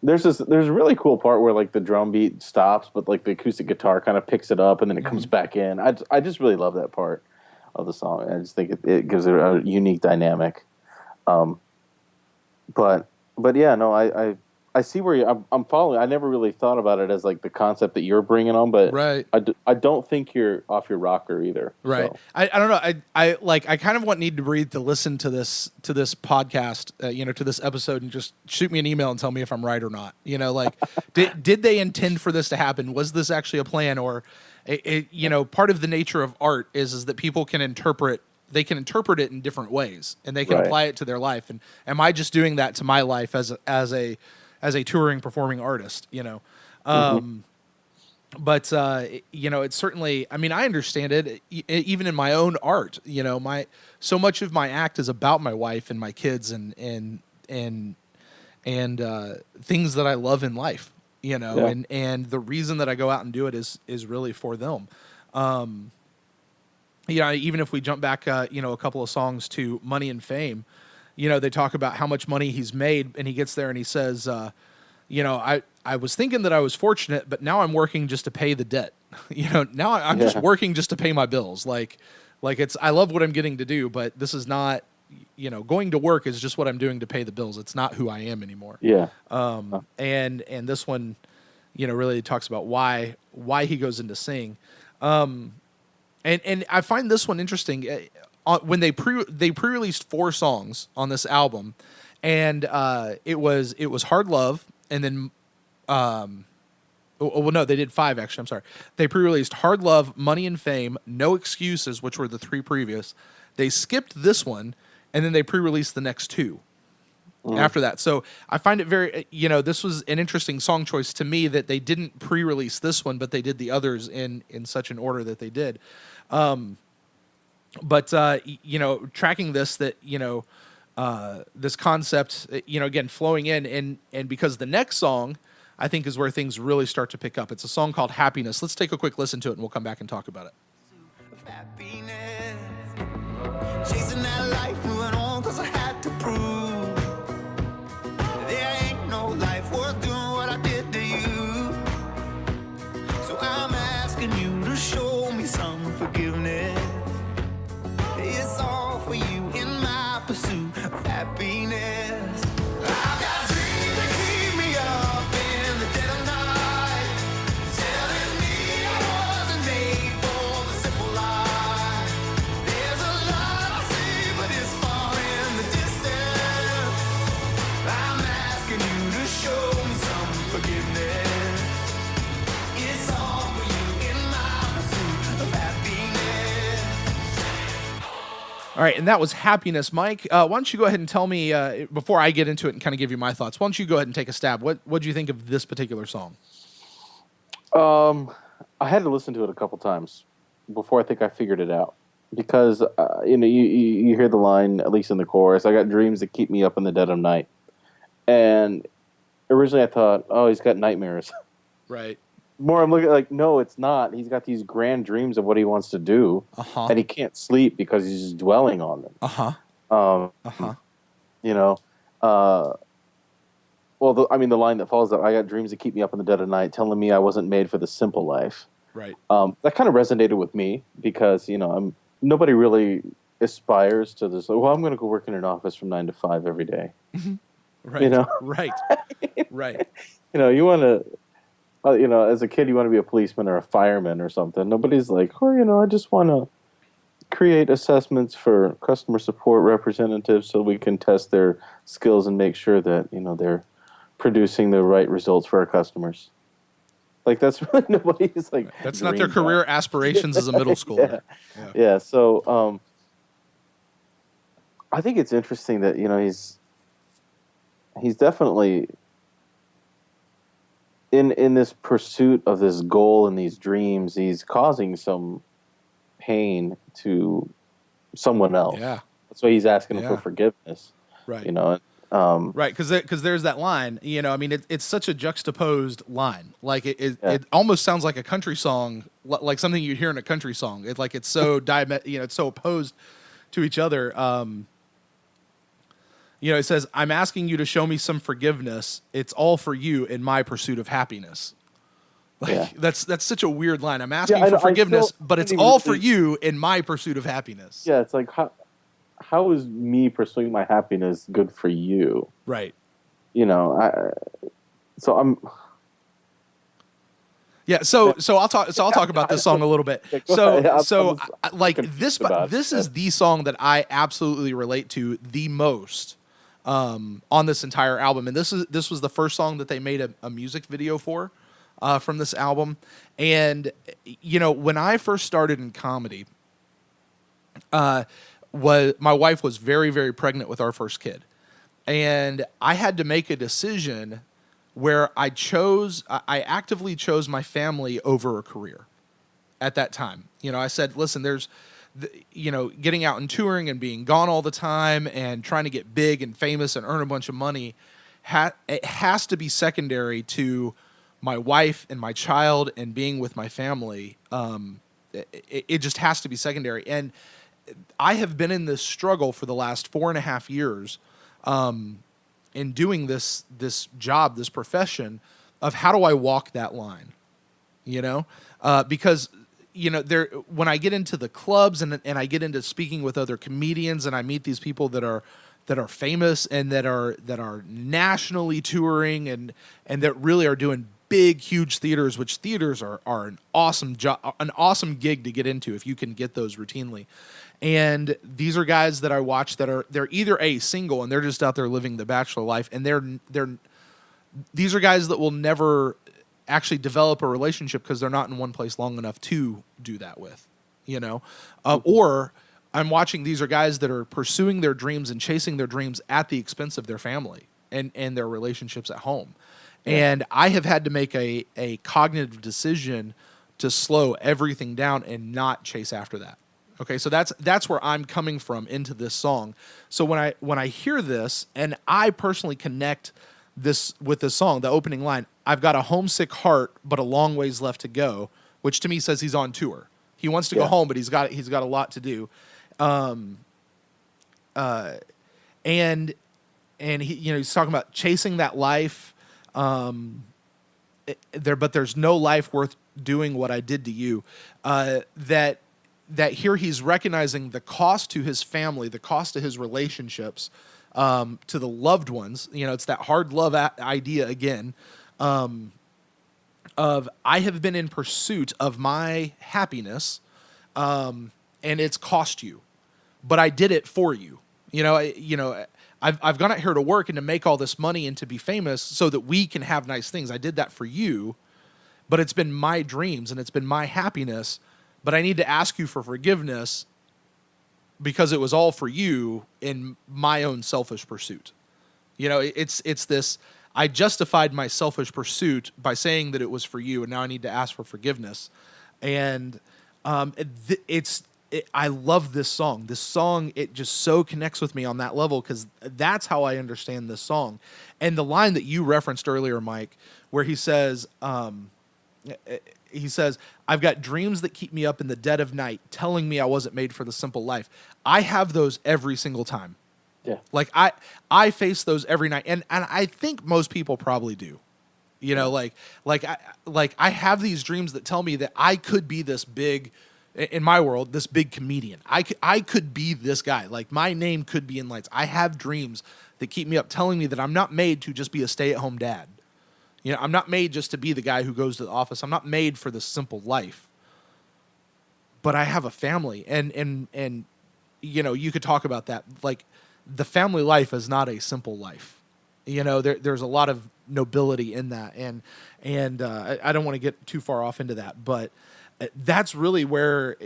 There's a really cool part where like the drum beat stops, but like the acoustic guitar kind of picks it up and then it comes back in. I just really love that part of the song. I just think it gives it a unique dynamic. But yeah, no, I see where I'm following. I never really thought about it as like the concept that you're bringing on, but right. I don't think you're off your rocker either. Right. So. I don't know. I kind of want Needtobreathe to listen to this podcast, to this episode, and just shoot me an email and tell me if I'm right or not. Did they intend for this to happen? Was this actually a plan, or part of the nature of art is that people can interpret. They can interpret it in different ways, and they can apply it to their life. And am I just doing that to my life as a touring performing artist? But it's certainly. I mean, I understand it even in my own art. So much of my act is about my wife and my kids and things that I love in life. And the reason that I go out and do it is really for them. Even if we jump back, a couple of songs to Money and Fame, they talk about how much money he's made, and he gets there and he says, I was thinking that I was fortunate, but now I'm working just to pay the debt. Now I'm just working just to pay my bills. Like I love what I'm getting to do, but this is not, going to work is just what I'm doing to pay the bills. It's not who I am anymore. Yeah. And this one, really talks about why he goes into sing. And I find this one interesting. When they pre-released 4 songs on this album, and it was Hard Love, and then no, they did 5 actually. I'm sorry. They pre-released Hard Love, Money and Fame, No Excuses, which were the 3 previous. They skipped this one, and then they pre-released the next 2 after that. So I find it very, this was an interesting song choice to me that they didn't pre-release this one, but they did the others in such an order that they did. But tracking this, that, this concept, again, flowing in, and because the next song, I think, is where things really start to pick up. It's a song called Happiness. Let's take a quick listen to it, and we'll come back and talk about it. Happiness, chasing that life, moving on 'cause I had to prove there ain't no life worth doing what I did to you. So I'm asking you to show me some forgiveness. It's all for you in my pursuit of happiness. I've got dreams that keep me up in the dead of night, telling me I wasn't made for the simple life. There's a light I see, but it's far in the distance. I'm asking you to show me some forgiveness. It's all for you in my All right, and that was Happiness. Mike, why don't you go ahead and tell me, before I get into it and kind of give you my thoughts, why don't you go ahead and take a stab? What do you think of this particular song? I had to listen to it a couple times before I think I figured it out. Because, you hear the line, at least in the chorus, I got dreams that keep me up in the dead of night. And originally I thought, oh, he's got nightmares. Right. More I'm looking like, no, it's not. He's got these grand dreams of what he wants to do. Uh-huh. And he can't sleep because he's just dwelling on them. Uh-huh. The line that follows that, I got dreams that keep me up in the dead of night, telling me I wasn't made for the simple life. Right. That kind of resonated with me because, nobody really aspires to this. Well, I'm going to go work in an office from 9 to 5 every day. Right. Right. Right. You want to, as a kid, you want to be a policeman or a fireman or something. Nobody's like, I just want to create assessments for customer support representatives so we can test their skills and make sure that, they're producing the right results for our customers. Like, that's really nobody's like. That's not their career aspirations as a middle schooler. Yeah. So, I think it's interesting that he's definitely in this pursuit of this goal and these dreams. He's causing some pain to someone else. Yeah. That's why he's asking for forgiveness. Right. Right, because there's that line. It's such a juxtaposed line. Like it almost sounds like a country song, like something you'd hear in a country song. It's like it's so it's so opposed to each other. It says, "I'm asking you to show me some forgiveness. It's all for you in my pursuit of happiness." Like that's such a weird line. I'm asking for forgiveness, but it's all for you in my pursuit of happiness. Yeah, it's like how is me pursuing my happiness good for you? Right. So I'm. Yeah. So I'll talk about this song a little bit. This is the song that I absolutely relate to the most on this entire album, and this was the first song that they made a music video for from this album. And when I first started in comedy, my wife was very, very pregnant with our first kid. And I had to make a decision where I actively chose my family over a career at that time. I said, listen, there's, getting out and touring and being gone all the time and trying to get big and famous and earn a bunch of money, it has to be secondary to my wife and my child and being with my family. It just has to be secondary. And I have been in this struggle for the last 4.5 years in doing this job, this profession of how do I walk that line, because, when I get into the clubs and I get into speaking with other comedians and I meet these people that are famous and that are nationally touring and that really are doing big, huge theaters, which theaters are an awesome job, an awesome gig to get into if you can get those routinely. And these are guys that I watch they're either single and they're just out there living the bachelor life, and these are guys that will never actually develop a relationship because they're not in one place long enough to do that with, or I'm watching these are guys that are pursuing their dreams and chasing their dreams at the expense of their family and their relationships at home. And I have had to make a cognitive decision to slow everything down and not chase after that. Okay, so that's where I'm coming from into this song. So when I hear this, and I personally connect this with this song, the opening line, "I've got a homesick heart, but a long ways left to go," which to me says he's on tour. He wants to go home, but he's got a lot to do. And he, he's talking about chasing that life. But there's no life worth doing what I did to you. That here he's recognizing the cost to his family, the cost to his relationships, to the loved ones. It's that hard love idea again, of I have been in pursuit of my happiness, and it's cost you, but I did it for you. I've gone out here to work and to make all this money and to be famous so that we can have nice things. I did that for you, but it's been my dreams and it's been my happiness. But I need to ask you for forgiveness because it was all for you in my own selfish pursuit. You know, it's this, I justified my selfish pursuit by saying that it was for you, and now I need to ask for forgiveness. And I love this song. This song, it just so connects with me on that level, because that's how I understand this song. And the line that you referenced earlier, Mike, where he says, I've got dreams that keep me up in the dead of night, telling me I wasn't made for the simple life. I have those every single time. Yeah. Like I face those every night. And I think most people probably do. You know, I have these dreams that tell me that I could be this big, in my world, this big comedian. I could be this guy. Like, my name could be in lights. I have dreams that keep me up, telling me that I'm not made to just be a stay-at-home dad. You know, I'm not made just to be the guy who goes to the office. I'm not made for this simple life. But I have a family, and you know, you could talk about that. Like, the family life is not a simple life. You know, there's a lot of nobility in that, and I don't want to get too far off into that, but that's really where,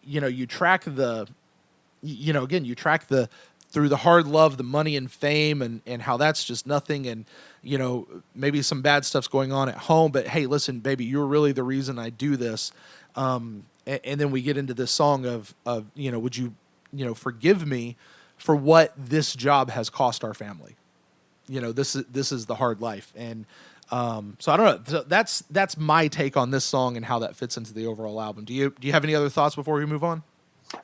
you know, you track the, you know, again, you track the, through the hard love, the money and fame, and how that's just nothing, and, you know, maybe some bad stuff's going on at home, but hey, listen, baby, you're really the reason I do this. And then we get into this song of, you know, would you, you know, forgive me for what this job has cost our family. You know, this is the hard life. And so I don't know. So that's my take on this song and how that fits into the overall album. Do you have any other thoughts before we move on?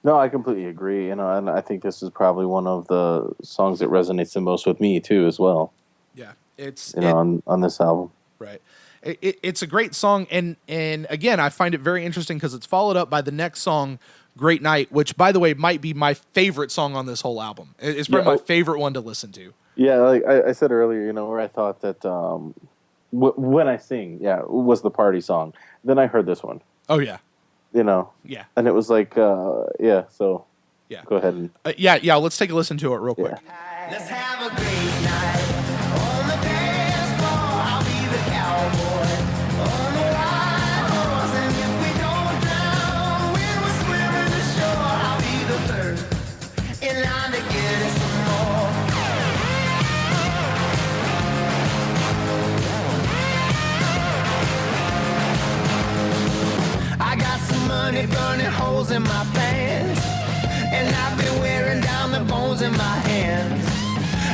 No, I completely agree. You know, and I think this is probably one of the songs that resonates the most with me too, as well. Yeah, it's, you know, on this album. Right. It's a great song, and again, I find it very interesting because it's followed up by the next song, Great Night, which, by the way, might be my favorite song on this whole album. It's probably my favorite one to listen to. Yeah, like I said earlier, you know, where I thought that when I sing, was the party song. Then I heard this one. Oh, yeah. You know? Yeah. And it was like, so yeah. Go ahead. And yeah, let's take a listen to it real quick. Let's have a great night on the dance floor. I'll be the cowboy on the wild horse, and if we don't drown when we're swimming ashore, I'll be the third in line to get us some more. I got some money burning holes in my pants, and I've been wearing down the bones in my hands.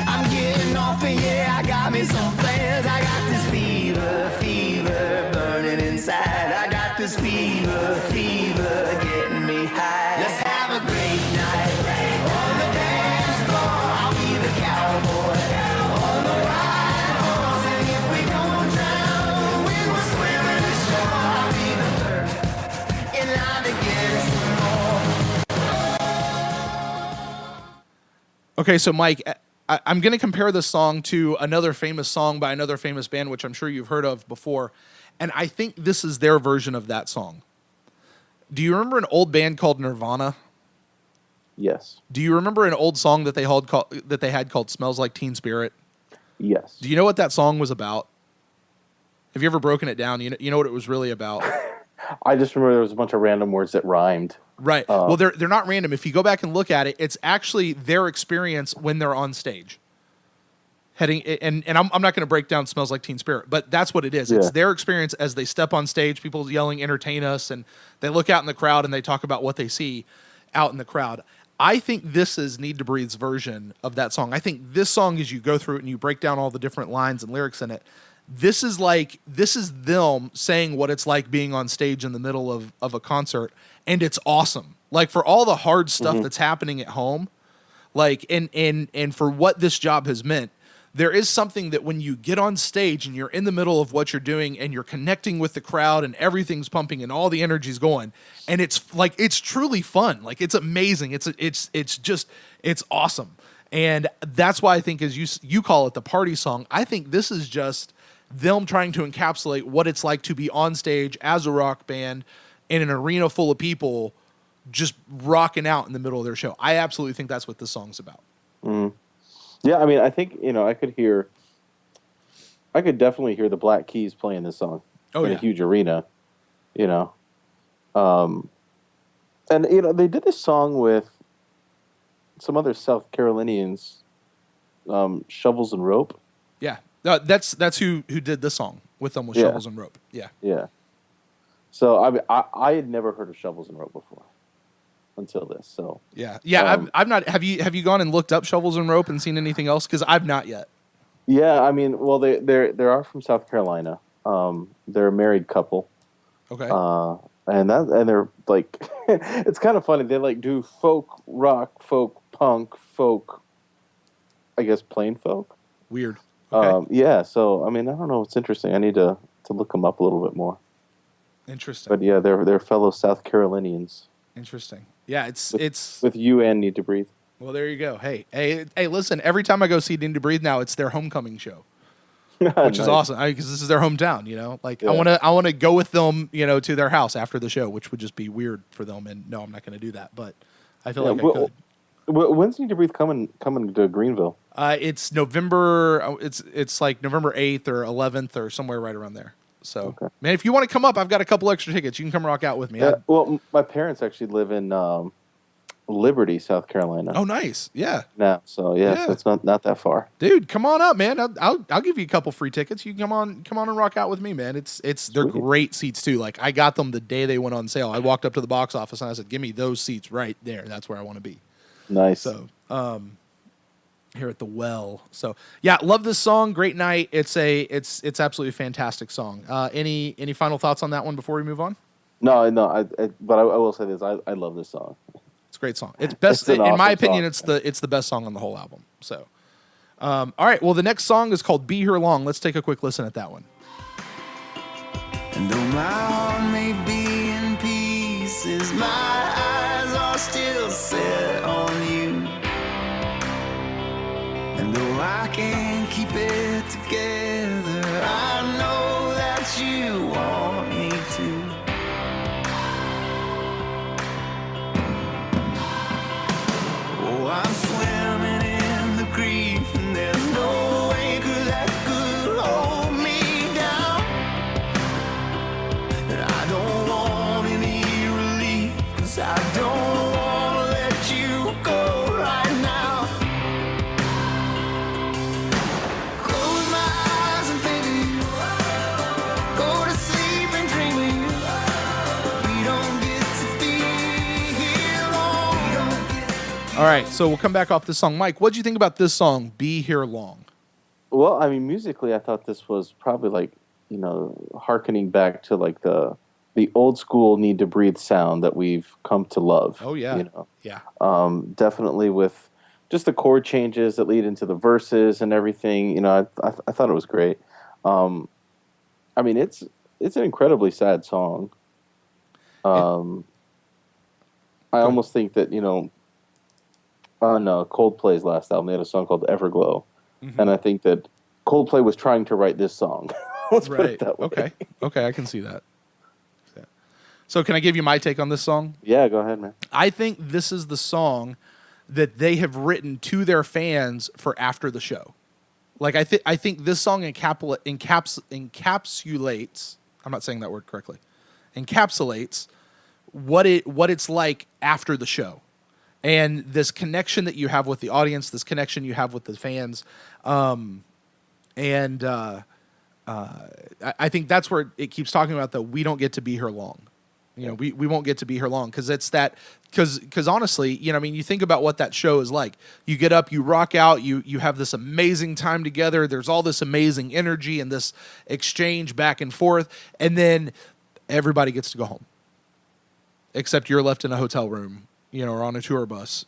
I'm getting off, and yeah, I got me some plans. I got this fever burning inside. I got this fever getting me high. Let's have a great night on the dance floor. I'll be the cowboy on the wild horse, and if we don't drown when we're swimming ashore, I'll be the third in line to get us some more. Okay, so Mike, I'm going to compare this song to another famous song by another famous band, which I'm sure you've heard of before, and I think this is their version of that song. Do you remember an old band called Nirvana? yes. Do you remember an old song that they had called "Smells Like Teen Spirit"? Yes. Do you know what that song was about? Have you ever broken it down? You know what it was really about? I just remember there was a bunch of random words that rhymed. Right. Well, they're not random. If you go back and look at it, it's actually their experience when they're on stage. And I'm not going to break down "Smells Like Teen Spirit," but that's what it is. Yeah. It's their experience as they step on stage, people yelling, "Entertain us," and they look out in the crowd and they talk about what they see out in the crowd. I think this is Needtobreathe's version of that song. I think this song, as you go through it and you break down all the different lines and lyrics in it, this is them saying what it's like being on stage in the middle of a concert, and it's awesome. Like, for all the hard stuff that's happening at home, like, and for what this job has meant, there is something that when you get on stage and you're in the middle of what you're doing and you're connecting with the crowd and everything's pumping and all the energy's going, and it's like, it's truly fun. Like, it's amazing. It's awesome. And that's why I think, as you call it, the party song, I think this is just them trying to encapsulate what it's like to be on stage as a rock band in an arena full of people just rocking out in the middle of their show. I absolutely think that's what this song's about. Yeah, I mean, I think, you know, I could definitely hear the Black Keys playing this song in a huge arena, you know. And, you know, they did this song with some other South Carolinians, Shovels and Rope. Yeah, that's who did this song with them with Shovels and Rope. Yeah. Yeah. So I mean, I had never heard of Shovels and Rope before until this. So yeah. I've not. Have you gone and looked up Shovels and Rope and seen anything else? Because I've not yet. Yeah, I mean, well, they are from South Carolina. They're a married couple. Okay. And they're like, it's kind of funny. They like do folk rock, folk punk, folk, I guess plain folk. Weird. Okay. Yeah. So I mean, I don't know. It's interesting. I need to look them up a little bit more. Interesting. But yeah, they're fellow South Carolinians. Interesting. Yeah, it's with you and Needtobreathe. Well, there you go. Hey, listen, every time I go see Needtobreathe now, it's their homecoming show, which is awesome because this is their hometown, you know? Like, yeah. I want to go with them, you know, to their house after the show, which would just be weird for them. And no, I'm not going to do that, but I feel like I could. When's Needtobreathe coming to Greenville? It's November, it's like November 8th or 11th or somewhere right around there. So, man, if you want to come up, I've got a couple extra tickets. You can come rock out with me. Yeah, well, my parents actually live in Liberty, South Carolina. Oh, nice. Yeah. Now, so so it's not that far. Dude, come on up, man. I'll give you a couple free tickets. You can come on and rock out with me, man. They're great seats too. Like I got them the day they went on sale. I walked up to the box office and I said, "Give me those seats right there. That's where I want to be." Nice. So, here at the Well. So, yeah, love this song. Great night. It's absolutely a fantastic song. Any final thoughts on that one before we move on? No. But I will say this. I love this song. It's a great song. It's best in my opinion. Song. It's the best song on the whole album. So, all right. Well, the next song is called "Be Here Long." Let's take a quick listen at that one. And though my heart may be in pieces, my eyes are still set on you. And though I can't keep it together, I know that you want me to. Oh, I'm swimming in the grief, and there's no anchor that could hold me down. And I don't want any relief, 'cause I don't want to let you go right now. Close my eyes and think of you. Go to sleep and dream of you. We don't get to be here long. We don't get. All right, so we'll come back off this song. Mike, what'd you think about this song, "Be Here Long"? Well, I mean, musically, I thought this was probably like, you know, hearkening back to like the old school Needtobreathe sound that we've come to love. Oh yeah, you know? Yeah. Definitely with just the chord changes that lead into the verses and everything. You know, I thought it was great. I mean, it's an incredibly sad song. I almost think that, you know, on Coldplay's last album, they had a song called Everglow. Mm-hmm. And I think that Coldplay was trying to write this song. Let's put it that way. Okay, I can see that. Yeah. So can I give you my take on this song? Yeah, go ahead, man. I think this is the song that they have written to their fans for after the show. Like I think this song encapsulates. I'm not saying that word correctly. Encapsulates what it's like after the show. And this connection that you have with the audience, this connection you have with the fans, I think that's where it keeps talking about that we don't get to be here long. You know, we won't get to be here long because it's that because honestly, you know, I mean, you think about what that show is like. You get up, you rock out, you have this amazing time together. There's all this amazing energy and this exchange back and forth, and then everybody gets to go home, except you're left in a hotel room, you know, or on a tour bus,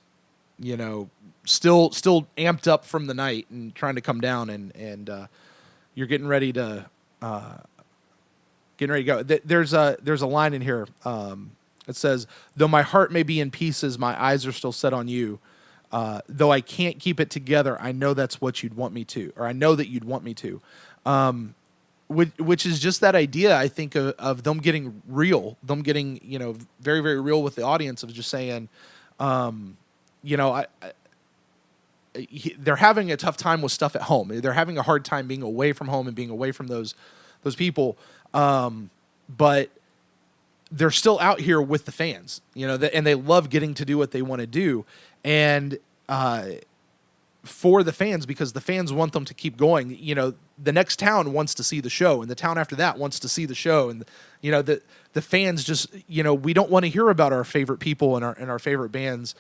you know, still amped up from the night and trying to come down, and you're getting ready to go. There's a line in here. It says, "Though my heart may be in pieces, my eyes are still set on you. Though I can't keep it together, I know that's what you'd want me to, or I know that you'd want me to." Which is just that idea, I think, of them getting real, them getting, you know, very, very real with the audience of just saying, you know, they're having a tough time with stuff at home. They're having a hard time being away from home and being away from those people. But they're still out here with the fans, you know, and they love getting to do what they want to do. And for the fans, because the fans want them to keep going. You know, the next town wants to see the show, and the town after that wants to see the show, and you know the fans just, you know, we don't want to hear about our favorite people and our favorite bands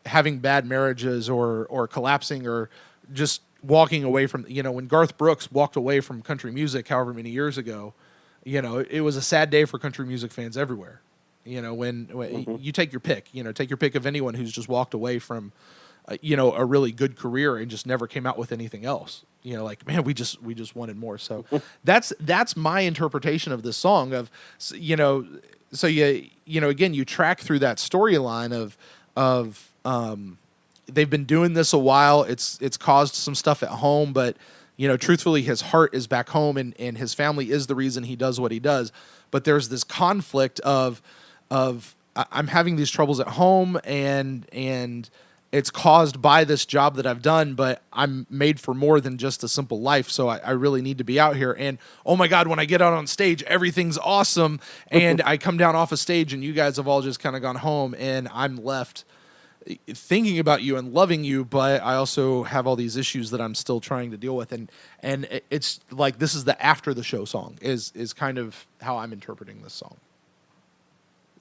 having bad marriages or collapsing or just walking away from, you know, when Garth Brooks walked away from country music however many years ago, you know, it was a sad day for country music fans everywhere. You know, when you take your pick, you know, take your pick of anyone who's just walked away from, you know, a really good career and just never came out with anything else. You know, like, man, we just wanted more. So that's my interpretation of this song of, you know, so you know, again, you track through that storyline of they've been doing this a while. It's caused some stuff at home, but you know, truthfully, his heart is back home, and his family is the reason he does what he does. But there's this conflict of I'm having these troubles at home, and it's caused by this job that I've done, but I'm made for more than just a simple life. So I really need to be out here. And oh my God, when I get out on stage, everything's awesome. And I come down off a stage and you guys have all just kind of gone home, and I'm left thinking about you and loving you, but I also have all these issues that I'm still trying to deal with. And it's like, this is the after the show song is kind of how I'm interpreting this song.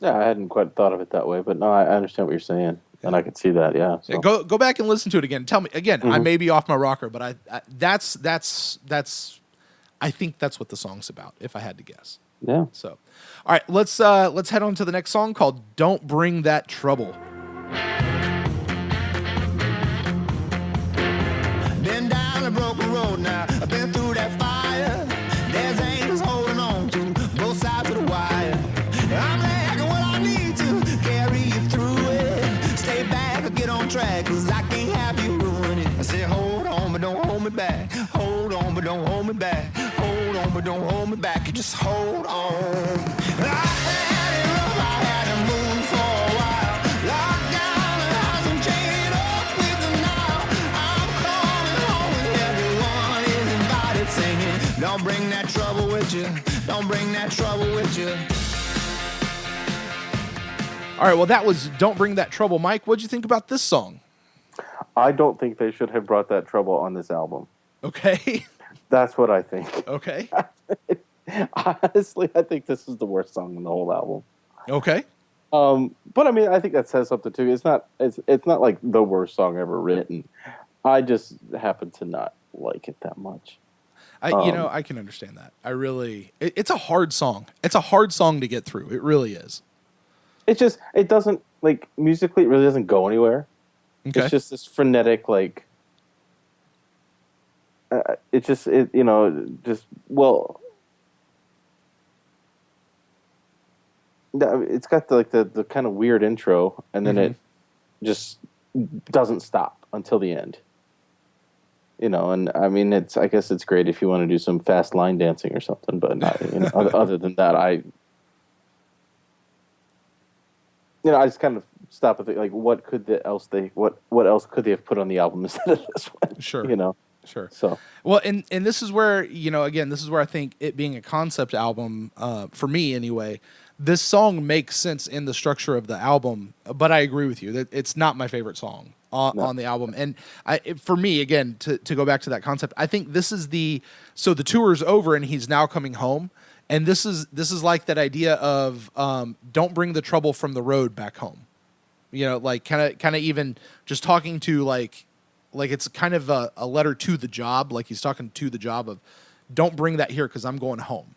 Yeah, I hadn't quite thought of it that way, but no, I understand what you're saying, and I could see that. Yeah, so. Go back and listen to it again. Tell me again. I may be off my rocker, but I that's I think that's what the song's about, if I had to guess. Yeah. So, all right, let's head on to the next song called "Don't Bring That Trouble." Been down a broken road now. I've been through that fire. There's angels holding on to both sides of the wire. I'm lacking what I need to carry you through it. Stay back or get on track, 'cause I can't have you ruin it. I said, hold on, but don't hold me back. Hold on, but don't hold me back. Hold on, but don't hold me back. You just hold on. I had it rough, I had to move for a while. Locked down the house and chained up with the Nile. I'm coming home and everyone is invited, singing, don't bring that trouble with you. Don't bring that trouble with you. All right, well, that was "Don't Bring That Trouble." Mike, what'd you think about this song? I don't think they should have brought that trouble on this album. Okay. That's what I think. Okay. Honestly, I think this is the worst song in the whole album. Okay. But I mean, I think that says something too. It's not like the worst song ever written. I just happen to not like it that much. You know, I can understand that. It's a hard song. It's a hard song to get through. It really is. It doesn't, like, musically, it really doesn't go anywhere. Okay. It's just this frenetic, like, it's got the kind of weird intro, and then it just doesn't stop until the end. You know, and I mean, I guess it's great if you want to do some fast line dancing or something, but not, you know, other than that, I just kind of stop and think, like, what else could they have put on the album instead of this one? Sure. You know? Sure. So, well, and this is where, you know, again, this is where I think it being a concept album, for me anyway, this song makes sense in the structure of the album, but I agree with you that it's not my favorite song on the album. And for me, again, to go back to that concept, I think this is so the tour's over and he's now coming home. And this is like that idea of don't bring the trouble from the road back home. You know, like kind of even just talking to like it's kind of a letter to the job. Like he's talking to the job of don't bring that here because I'm going home.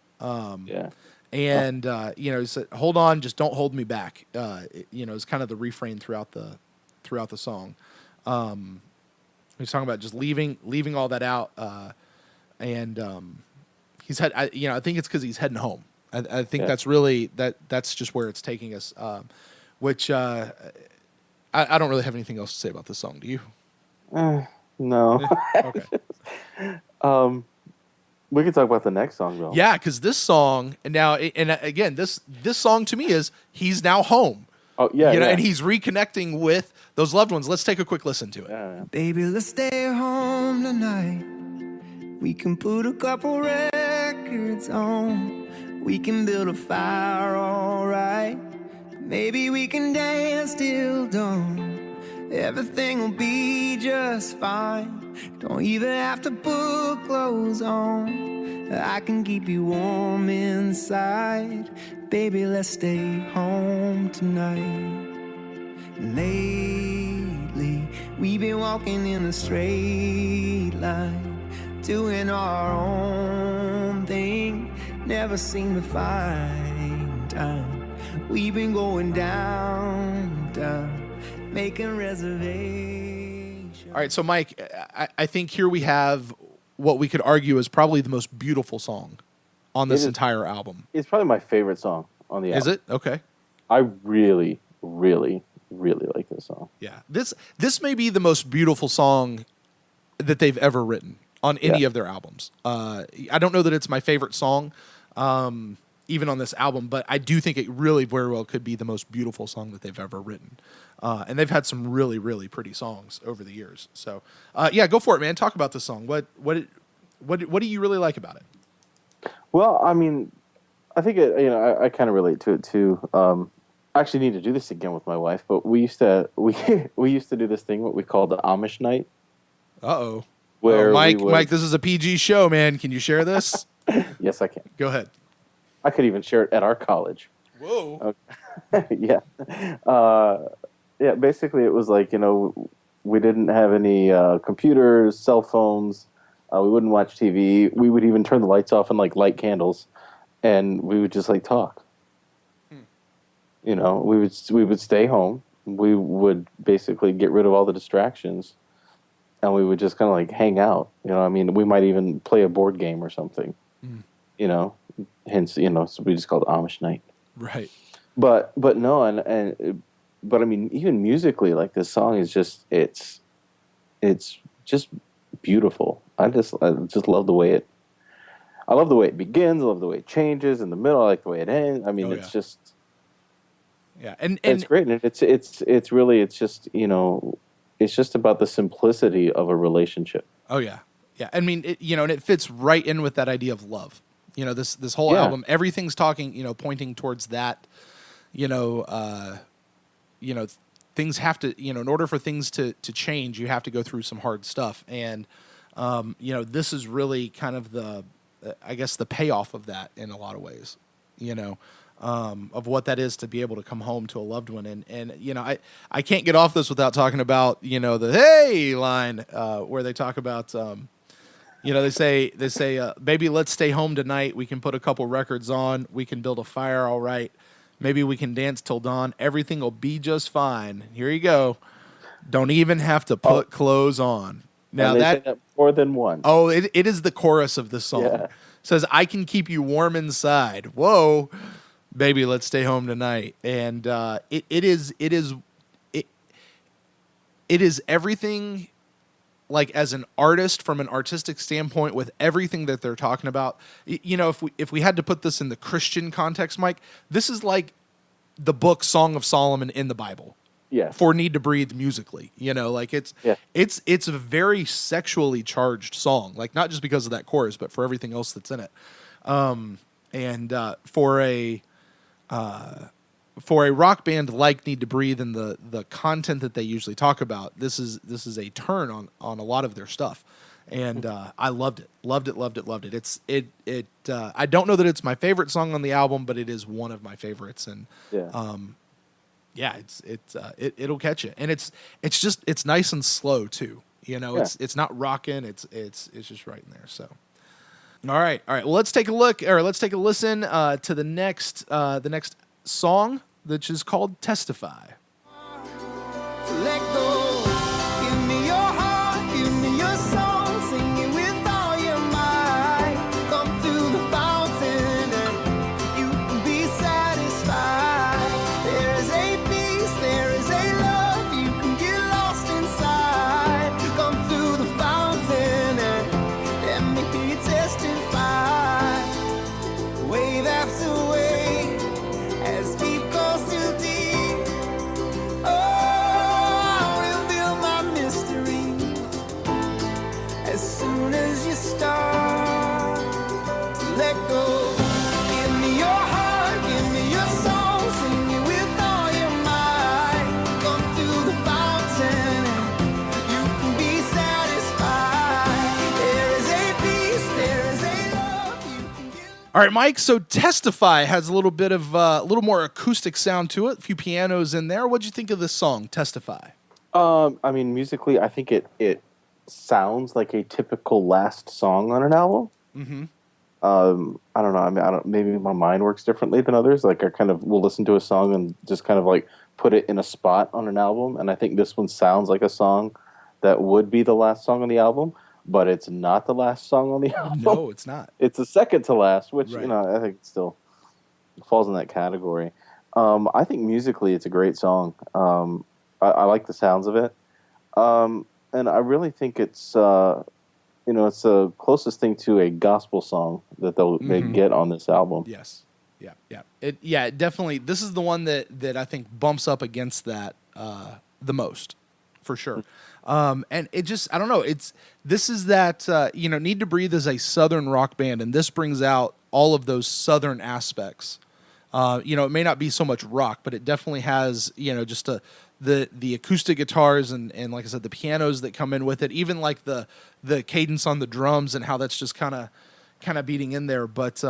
yeah. And you know, he said, hold on, just don't hold me back. You know, it's kind of the refrain throughout the song. He's talking about just leaving all that out, and he's I think it's because he's heading home. I think that's really that's just where it's taking us. Which I don't really have anything else to say about this song. Do you? No. Okay. We can talk about the next song though. Yeah, because this song again, this song to me is he's now home. Oh yeah, you know, and he's reconnecting with those loved ones. Let's take a quick listen to it. Yeah. Baby, let's stay home tonight. We can put a couple records on. We can build a fire, all right. Maybe we can dance till dawn. everything will be just fine. Don't even have to put clothes on. I can keep you warm inside. Baby, let's stay home tonight. Lately, we've been walking in a straight line, doing our own thing, never seem to find time. We've been going down, making reservations. All right, so Mike, I think here we have what we could argue is probably the most beautiful song on this entire album. It's probably my favorite song on the album. Is it? Okay. I really, really, really like this song. Yeah. This may be the most beautiful song that they've ever written on any of their albums. I don't know that it's my favorite song, even on this album, but I do think it really very well could be the most beautiful song that they've ever written. And they've had some really, really pretty songs over the years. So, yeah, go for it, man. Talk about this song. What do you really like about it? Well, I mean, I think I kind of relate to it too. I actually need to do this again with my wife, but we used to do this thing what we called the Amish night. Uh-oh. Where Mike, this is a PG show, man. Can you share this? Yes, I can. Go ahead. I could even share it at our college. Whoa. Okay. Yeah. Yeah, basically it was like, we didn't have any computers, cell phones. We wouldn't watch TV. We would even turn the lights off and light candles, and we would just talk. We would stay home. We would basically get rid of all the distractions, and we would just kind of hang out. We might even play a board game or something. Hence, so we just called it Amish night. Right. But no, but I mean, even musically, this song is just it's just beautiful. I just love the way it. I love the way it begins. I love the way it changes in the middle. I like the way it ends. I mean, it's just. Yeah, and it's great, and it's just about the simplicity of a relationship. Oh yeah. I mean, and it fits right in with that idea of love. This whole album, everything's talking, pointing towards that. Things have to, in order for things to change, you have to go through some hard stuff, and this is really kind of the payoff of that in a lot of ways. Of what that is to be able to come home to a loved one. And I can't get off this without talking about, the hey line, where they talk about, they say, baby, let's stay home tonight. We can put a couple records on. We can build a fire. All right. Maybe we can dance till dawn. Everything will be just fine. Here you go. Don't even have to put clothes on. Now and they say that more than once. Oh, it is the chorus of the song. Yeah. Says, I can keep you warm inside. Whoa. Baby, let's stay home tonight. And it is everything, as an artist, from an artistic standpoint, with everything that they're talking about. If we had to put this in the Christian context, Mike, this is like the book Song of Solomon in the Bible. Yeah. For Needtobreathe musically. It's a very sexually charged song. Not just because of that chorus, but for everything else that's in it. For a rock band like Needtobreathe and the content that they usually talk about, this is a turn on a lot of their stuff, and I loved it. It's I don't know that it's my favorite song on the album, but it is one of my favorites, and it'll catch you, and it's nice and slow too. It's not rocking. It's just right in there. So. All right. Well, let's take a listen to the next song, which is called "Testify." So let go. Give me your heart, give me your soul, sing it with all your might. Come to the fountain and you can be satisfied. There is a peace, there is a love, you can get lost inside. Come to the fountain and let me hear you testify. Wave after wave, as deep goes too deep. All right, Mike. So Testify has a little bit of a little more acoustic sound to it. A few pianos in there. What'd you think of this song, Testify? I mean, musically, I think it sounds like a typical Last song on an album. Mm-hmm. I don't know. I mean, maybe my mind works differently than others. Like I kind of will listen to a song and just kind of like put it in a spot on an album. And I think this one sounds like a song that would be the last song on the album, but it's not the last song on the album. No, it's not. It's the second to last, which, Right. you know, I think still falls in that category. I think musically it's a great song. I like the sounds of it. And I really think it's, you know, it's the closest thing to a gospel song that they get on this album. Yes. Yeah. It definitely. This is the one that I think bumps up against that the most, for sure. And it just, I don't know. This is that, you know, Need to Breathe is a Southern rock band, and this brings out all of those Southern aspects. You know, it may not be so much rock, but it definitely has, you know, just the acoustic guitars and like I said, the pianos that come in with it, even like the cadence on the drums and how that's just kind of beating in there. But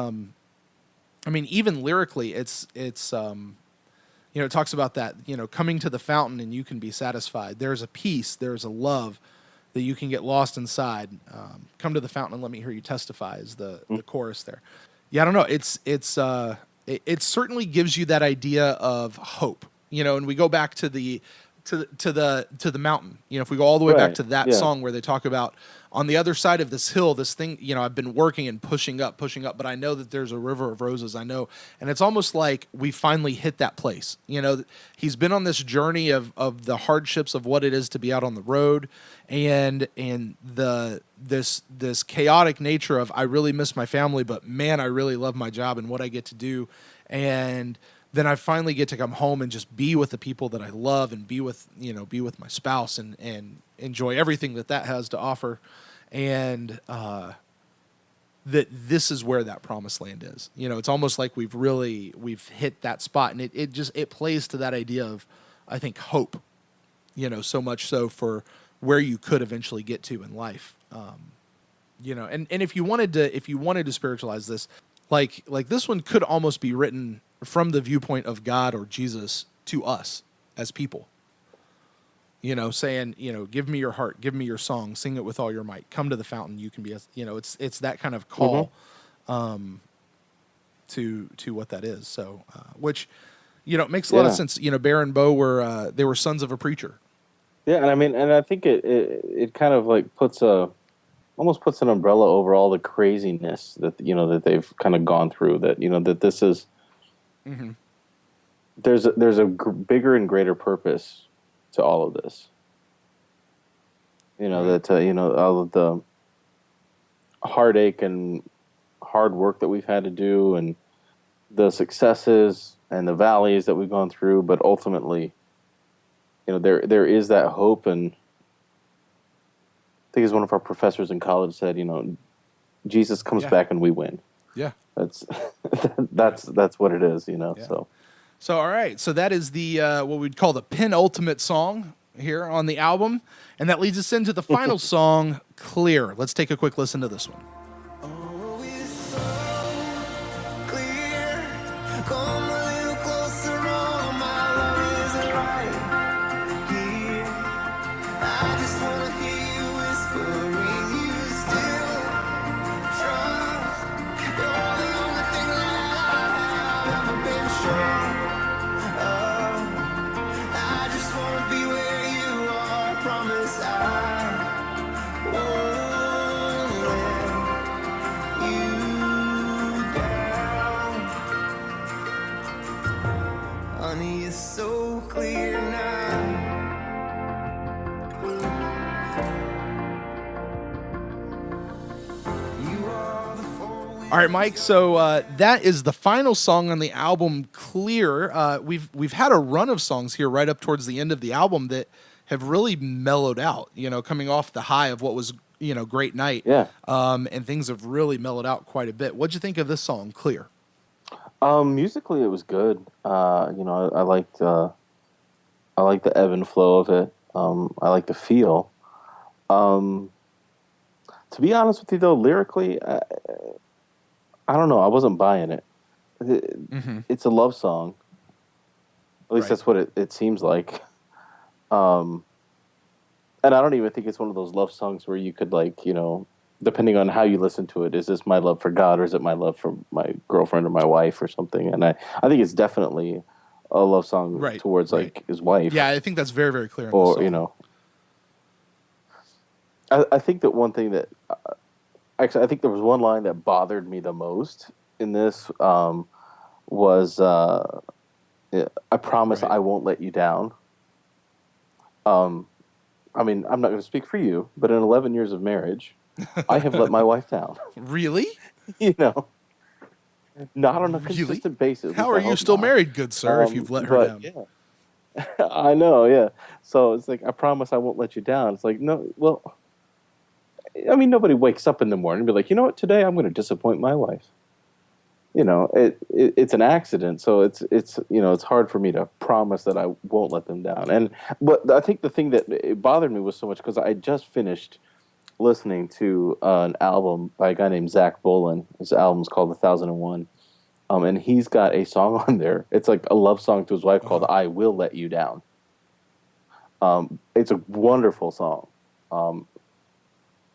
I mean, even lyrically, it's you know, it talks about that, you know, coming to the fountain and you can be satisfied. There's a peace, there's a love that you can get lost inside. Come to the fountain and let me hear you testify is the chorus there. Yeah, I don't know. It certainly gives you that idea of hope, you know, and we go back to the mountain. You know, if we go all the way back to that song where they talk about on the other side of this hill, this thing, you know, I've been working and pushing up, but I know that there's a river of roses. I know. And it's almost like we finally hit that place. You know, he's been on this journey of the hardships of what it is to be out on the road and this chaotic nature of I really miss my family, but man, I really love my job and what I get to do. And then I finally get to come home and just be with the people that I love and be with my spouse and enjoy everything that has to offer. And that this is where that promised land is. You know, it's almost like we've hit that spot, and it plays to that idea of, I think, hope, you know, so much so for where you could eventually get to in life. You know, and if you wanted to spiritualize this, like this one could almost be written from the viewpoint of God or Jesus to us as people. You know, saying, you know, give me your heart, give me your song, sing it with all your might, come to the fountain, you can be, you know, it's that kind of call to what that is. So, which, you know, it makes a lot of sense. You know, Bear and Bo they were sons of a preacher. Yeah, and I mean, and I think it kind of like almost puts an umbrella over all the craziness that, you know, that they've kind of gone through, that, you know, that this is, there's a bigger and greater purpose to all of this. You know, that, you know, all of the heartache and hard work that we've had to do and the successes and the valleys that we've gone through, but ultimately, you know, there is that hope. And I think as one of our professors in college said, you know, Jesus comes back and we win. Yeah. That's what it is, you know. Yeah. So all right. So that is the what we'd call the penultimate song here on the album, and that leads us into the final song, Clear. Let's take a quick listen to this one. Oh, it's so clear. Come a little closer, all my love is right here. I just wanna hear you whispering, you still trust. You're the only thing that I've ever been sure of. I just wanna be where you are. Promise I won't let you down. Honey, it's so clear now. You are the four-wheel. All right, Mike. So that is the final song on the album, Clear. We've had a run of songs here right up towards the end of the album that have really mellowed out. You know, coming off the high of what was, you know, Great Night. Yeah. And things have really mellowed out quite a bit. What'd you think of this song, Clear? Musically, it was good. You know, I liked the ebb and flow of it. I like the feel. To be honest with you, though, lyrically, I don't know. I wasn't buying it. It's a love song. At least Right. that's what it seems like. Um, and I don't even think it's one of those love songs where you could like, depending on how you listen to it, is this my love for God or is it my love for my girlfriend or my wife or something? And I think it's definitely a love song Right. towards Right. like his wife. Yeah, I think that's very, very clear in the Or, song. I think that one thing that actually I think there was one line that bothered me the most in this was I promise Right. I won't let you down. Um, I mean, I'm not going to speak for you, but in 11 years of marriage, I have let my wife down. Really? you know, Not on a Really? consistent basis. At How least are I you hope still not. married, good sir, if you've let her But down? yeah, I know. Yeah. So it's like I promise I won't let you down. It's like no. Well, I mean, nobody wakes up in the morning and be like, you know what? Today I'm going to disappoint my wife. It's an accident, so it's hard for me to promise that I won't let them down. But I think the thing that it bothered me was so much because I just finished listening to an album by a guy named Zach Bolen. His album's called 1001. And he's got a song on there. It's like a love song to his wife called "I Will Let You Down." It's a wonderful song,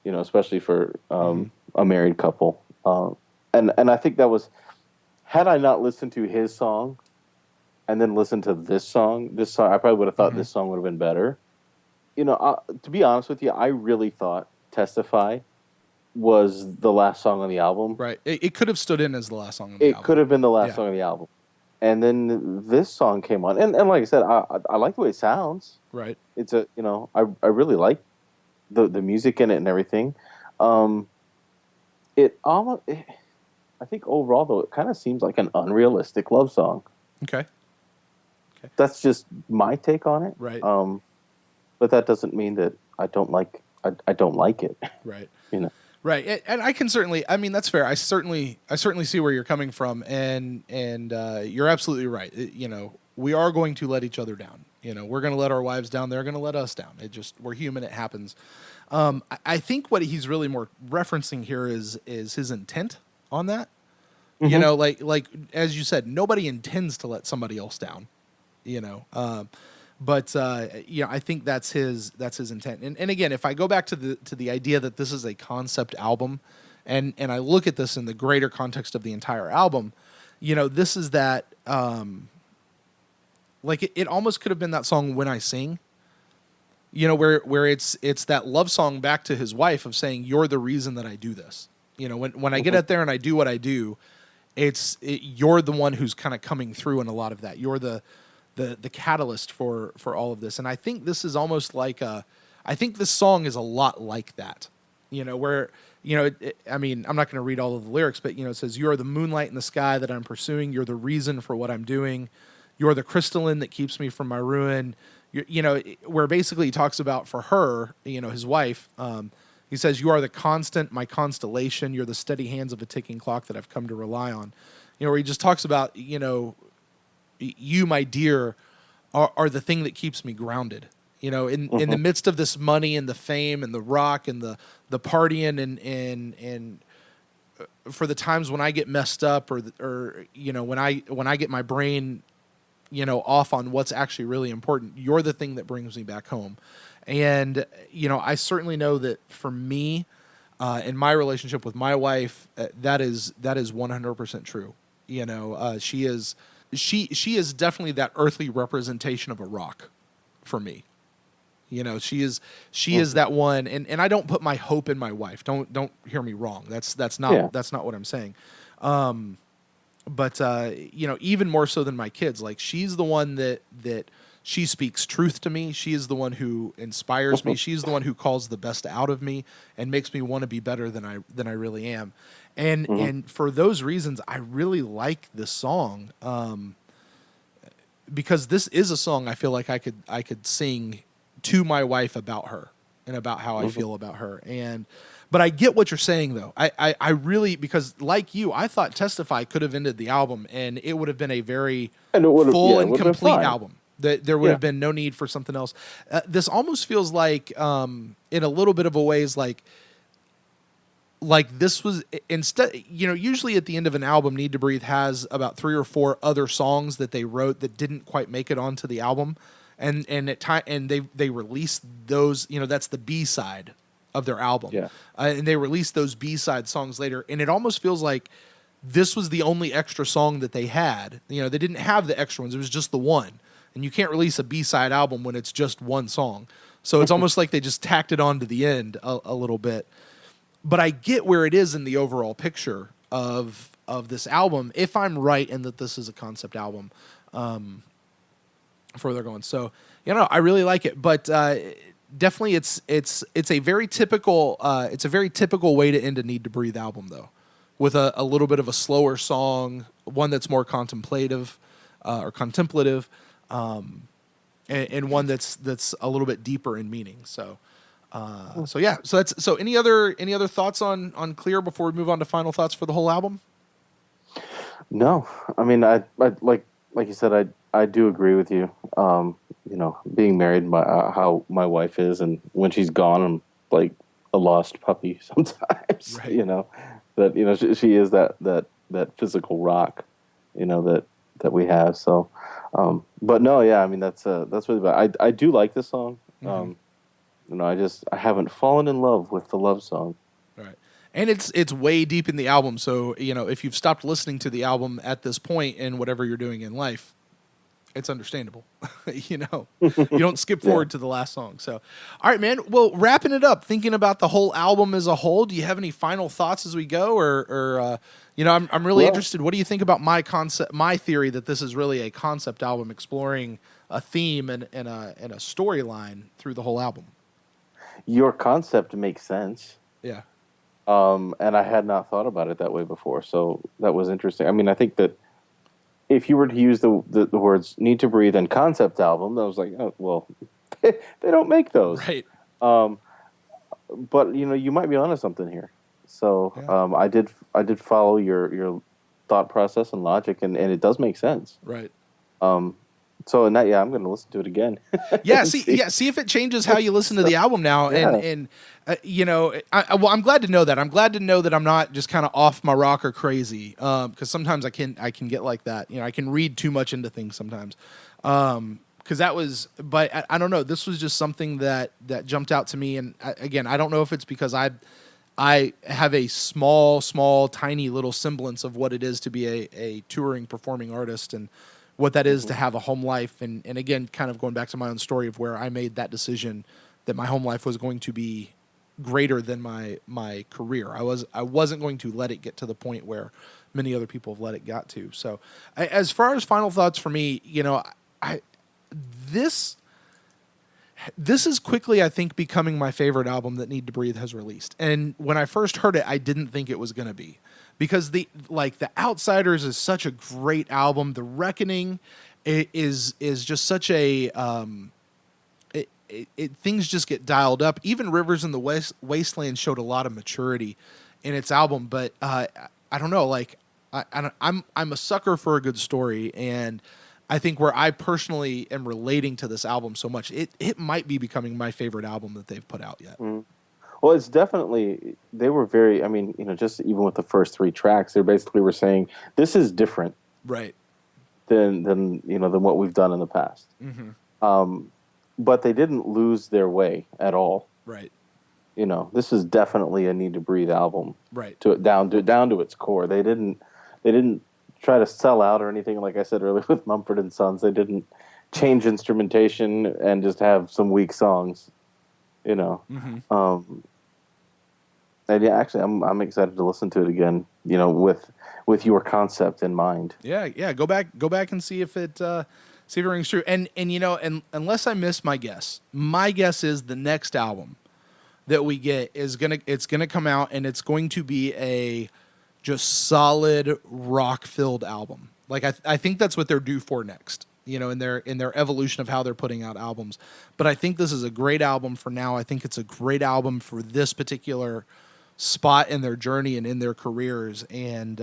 especially for a married couple. And I think that was, had I not listened to his song and then listened to this song, I probably would have thought this song would have been better. To be honest with you, I really thought "Testify" was the last song on the album. Right. It could have stood in as the last song on the album. It could have been the last Yeah. song on the album. And then this song came on. And like I said, I like the way it sounds. Right. It's I really like the music in it and everything. I think overall, though, it kind of seems like an unrealistic love song. Okay. That's just my take on it. Right. But that doesn't mean that I don't like it. Right. Right. And I can certainly, I mean, that's fair. I certainly see where you're coming from, and you're absolutely right. We are going to let each other down. We're going to let our wives down. They're going to let us down. We're human. It happens. I think what he's really more referencing here is his intent on that. Like as you said, nobody intends to let somebody else down. But I think that's his intent. And again, if I go back to the idea that this is a concept album, and I look at this in the greater context of the entire album, this is that like it almost could have been that song "When I Sing," where it's that love song back to his wife of saying, "You're the reason that I do this." When I get out there and I do what I do, you're the one who's kind of coming through in a lot of that. You're the catalyst for all of this. And I think this is almost like I think this song is a lot like that, where, I mean, I'm not going to read all of the lyrics, but, it says, "You are the moonlight in the sky that I'm pursuing. You're the reason for what I'm doing. You're the crystalline that keeps me from my ruin." Where basically he talks about for her, his wife, he says, "You are the constant, my constellation. You're the steady hands of a ticking clock that I've come to rely on." Where he just talks about, you, my dear, are the thing that keeps me grounded. In the midst of this money and the fame and the rock and the partying and for the times when I get messed up or when I get my brain off on what's actually really important, you're the thing that brings me back home. And I certainly know that for me, in my relationship with my wife, that is 100% true. She is definitely that earthly representation of a rock for me. She is that one, and I don't put my hope in my wife. Don't hear me wrong. That's not what I'm saying. But even more so than my kids, like she's the one that she speaks truth to me. She is the one who inspires me. She's the one who calls the best out of me and makes me want to be better than I really am. And for those reasons, I really like this song, because this is a song I feel like I could sing to my wife about her and about how I feel about her. But I get what you're saying, though. I really, because like you, I thought "Testify" could have ended the album, and it would have been a very full and complete album. There would have been no need for something else. This almost feels like, in a little bit of a ways, like like this was instead, usually at the end of an album, Need to Breathe has about 3 or 4 other songs that they wrote that didn't quite make it onto the album. And at time, and they released those, that's the B-side of their album. Yeah. And they released those B-side songs later. And it almost feels like this was the only extra song that they had. They didn't have the extra ones. It was just the one. And you can't release a B-side album when it's just one song. So it's almost like they just tacked it on to the end a little bit. But I get where it is in the overall picture of this album, if I'm right in that this is a concept album, for where they're going. So, I really like it. But definitely it's a very typical way to end a Need to Breathe album, though, with a little bit of a slower song, one that's more contemplative, and one that's a little bit deeper in meaning. So any other thoughts on Clear before we move on to final thoughts for the whole album? No, I mean, I like you said, I do agree with you. Being married, how my wife is, and when she's gone, I'm like a lost puppy sometimes. Right. That she is that physical rock, that we have. So, but no, yeah, I mean that's really bad. I do like this song. Mm-hmm. I haven't fallen in love with the love song. Right. And it's way deep in the album. So, if you've stopped listening to the album at this point in whatever you're doing in life, it's understandable. You don't skip forward to the last song. So, all right, man. Well, wrapping it up, thinking about the whole album as a whole, do you have any final thoughts as we go? I'm really interested. What do you think about my theory that this is really a concept album exploring a theme and a storyline through the whole album? Your concept makes sense. Yeah. And I had not thought about it that way before, so that was interesting. I mean, I think that if you were to use the words Need to Breathe and concept album, I was like, oh, well, they don't make those. Right. But, you might be onto something here. So Yeah. I did follow your thought process and logic, and it does make sense. Right. So in that, I'm going to listen to it again. Yeah, see if it changes how you listen to the album now. Yeah. And I'm glad to know that. I'm glad to know that I'm not just kind of off my rocker crazy. Because sometimes I can get like that. I can read too much into things sometimes. But I don't know. This was just something that jumped out to me. And again, I don't know if it's because I have a small, tiny little semblance of what it is to be a touring, performing artist, and what that is to have a home life. And again, kind of going back to my own story of where I made that decision that my home life was going to be greater than my career. I wasn't going to let it get to the point where many other people have let it get to. So as far as final thoughts for me, this is quickly, I think, becoming my favorite album that Need to Breathe has released. And when I first heard it, I didn't think it was going to be. Because the Outsiders is such a great album. The Reckoning is just such a things just get dialed up. Even Rivers in the Wasteland showed a lot of maturity in its album. But I don't know. I'm a sucker for a good story, and I think where I personally am relating to this album so much, it might be becoming my favorite album that they've put out yet. Mm. Well, it's definitely, they were very, I mean, just even with the first 3 tracks, they basically were saying, this is different. Right. Than what we've done in the past. Mm-hmm. But they didn't lose their way at all. Right. This is definitely a Need to Breathe album. Right. Down to its core. They didn't try to sell out or anything, like I said earlier with Mumford & Sons. They didn't change instrumentation and just have some weak songs. Mm-hmm. And yeah, actually, I'm excited to listen to it again. With your concept in mind. Yeah. Go back and see if it rings true. And unless I miss my guess is the next album that we get is gonna come out, and it's going to be a just solid rock filled album. Like I think that's what they're due for next. In their evolution of how they're putting out albums. But I think this is a great album for now. I think it's a great album for this particular spot in their journey and in their careers. And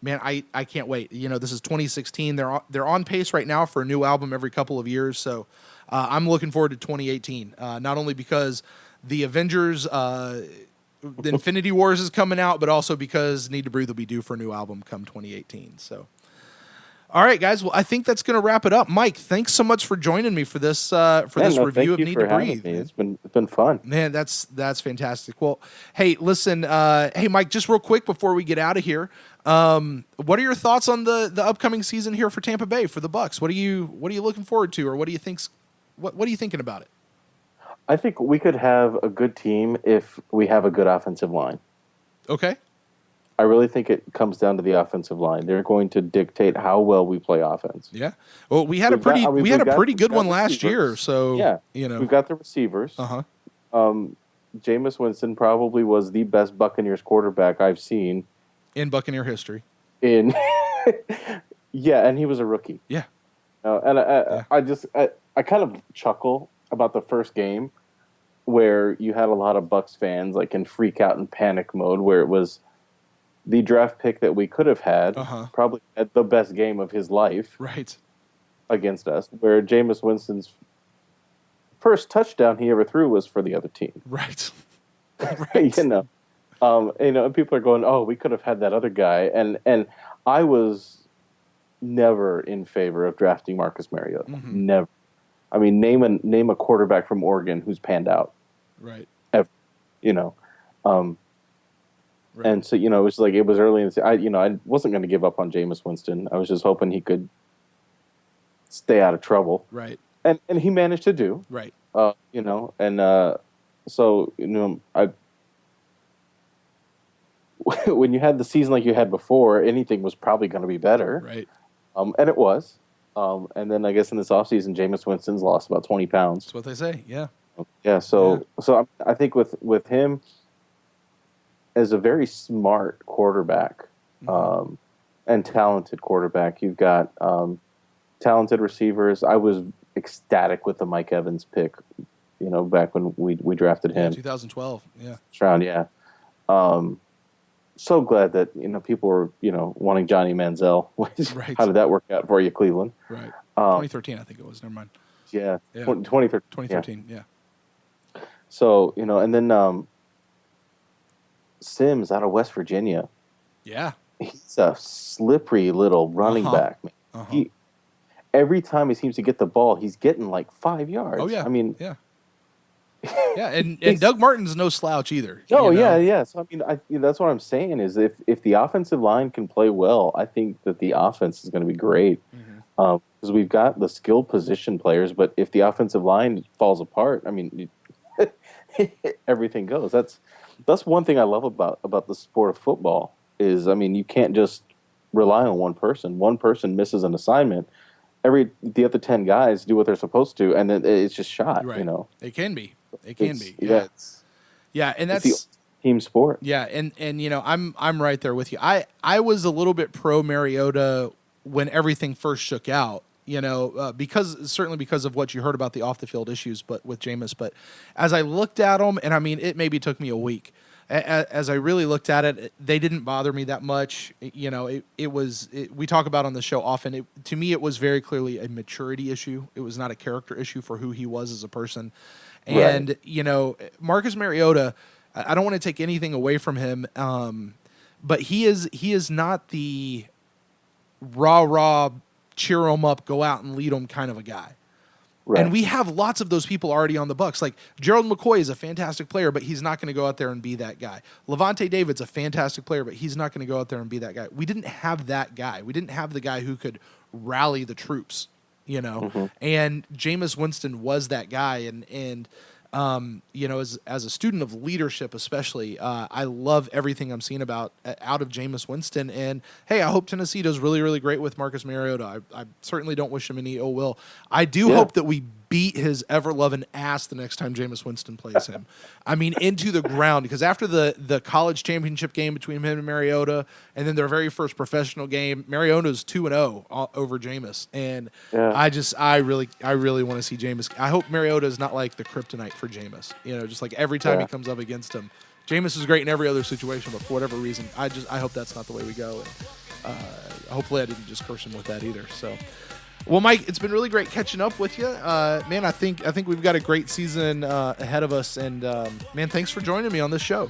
man, I can't wait. This is 2016. They're on pace right now for a new album every couple of years. So I'm looking forward to 2018. Not only because the Avengers the Infinity Wars is coming out, but also because Needtobreathe will be due for a new album come 2018. So, all right, guys. Well, I think that's going to wrap it up. Mike, thanks so much for joining me for this review of Needtobreathe. It's been fun. Man, that's fantastic. Well, hey, listen, hey, Mike, just real quick before we get out of here, what are your thoughts on the upcoming season here for Tampa Bay for the Bucks? What are you looking forward to, or what are you thinking about it? I think we could have a good team if we have a good offensive line. Okay. I really think it comes down to the offensive line. They're going to dictate how well we play offense. Yeah. Well, we had a pretty good one last year. So yeah, we've got the receivers. Jameis Winston probably was the best Buccaneers quarterback I've seen in Buccaneer history. Yeah, and he was a rookie. Yeah. I kind of chuckle about the first game where you had a lot of Bucs fans like in freak out and panic mode, where it was the draft pick that we could have had, probably had the best game of his life, right, against us. Where Jameis Winston's first touchdown he ever threw was for the other team, right? Right. And people are going, "Oh, we could have had that other guy," and I was never in favor of drafting Marcus Mariota. Mm-hmm. Never. I mean, name a quarterback from Oregon who's panned out, right? Ever, Right. And so, it was like, it was early in the season. I wasn't going to give up on Jameis Winston. I was just hoping he could stay out of trouble. Right. And he managed to do. Right. When you had the season like you had before, anything was probably going to be better. Right. And it was. And then I guess in this offseason, Jameis Winston's lost about 20 pounds. That's what they say. Yeah. Yeah. So I think with him, as a very smart quarterback, and talented quarterback, you've got talented receivers. I was ecstatic with the Mike Evans pick, back when we drafted him. 2012, yeah. Round, yeah. So glad that, people were, wanting Johnny Manziel. Right. How did that work out for you, Cleveland? Right. 2013, I think it was. Never mind. Yeah. 2013. 2013, yeah. So, and then Sims out of West Virginia. Yeah. He's a slippery little running back. Man. Every time he seems to get the ball, he's getting like 5 yards. Oh, yeah. I mean... Yeah. Yeah, and Doug Martin's no slouch either. No, yeah. So, that's what I'm saying is if the offensive line can play well, I think that the offense is going to be great. Because we've got the skilled position players, but if the offensive line falls apart, everything goes. That's one thing I love about the sport of football is, you can't just rely on one person. One person misses an assignment. The other 10 guys do what they're supposed to, and then it's just shot, Right. It can be. Yeah, and that's the team sport. Yeah, and I'm right there with you. I was a little bit pro Mariota when everything first shook out, because of what you heard about the off the field issues, but with Jameis. But as I looked at them, and it maybe took me a week. As I really looked at it, they didn't bother me that much. We talk about on the show often. To me, it was very clearly a maturity issue. It was not a character issue for who he was as a person. And, Marcus Mariota, I don't want to take anything away from him, but he is not the rah, cheer him up, go out and lead him kind of a guy. Right. And we have lots of those people already on the Bucs. Like Gerald McCoy is a fantastic player, but he's not going to go out there and be that guy. Levante David's a fantastic player, but he's not going to go out there and be that guy. We didn't have that guy. We didn't have the guy who could rally the troops, And Jameis Winston was that guy. And as a student of leadership, especially, I love everything I'm seeing out of Jameis Winston. And hey, I hope Tennessee does really, really great with Marcus Mariota. I certainly don't wish him any ill will. I do hope that we beat his ever-loving ass the next time Jameis Winston plays him. Into the ground, because after the college championship game between him and Mariota, and then their very first professional game, Mariota's 2-0 over Jameis. And I really want to see Jameis. I hope Mariota is not like the kryptonite for Jameis. Just like every time he comes up against him. Jameis is great in every other situation, but for whatever reason, I hope that's not the way we go. And hopefully I didn't just curse him with that either. So, well, Mike, it's been really great catching up with you. Man, I think we've got a great season ahead of us. And, man, thanks for joining me on this show.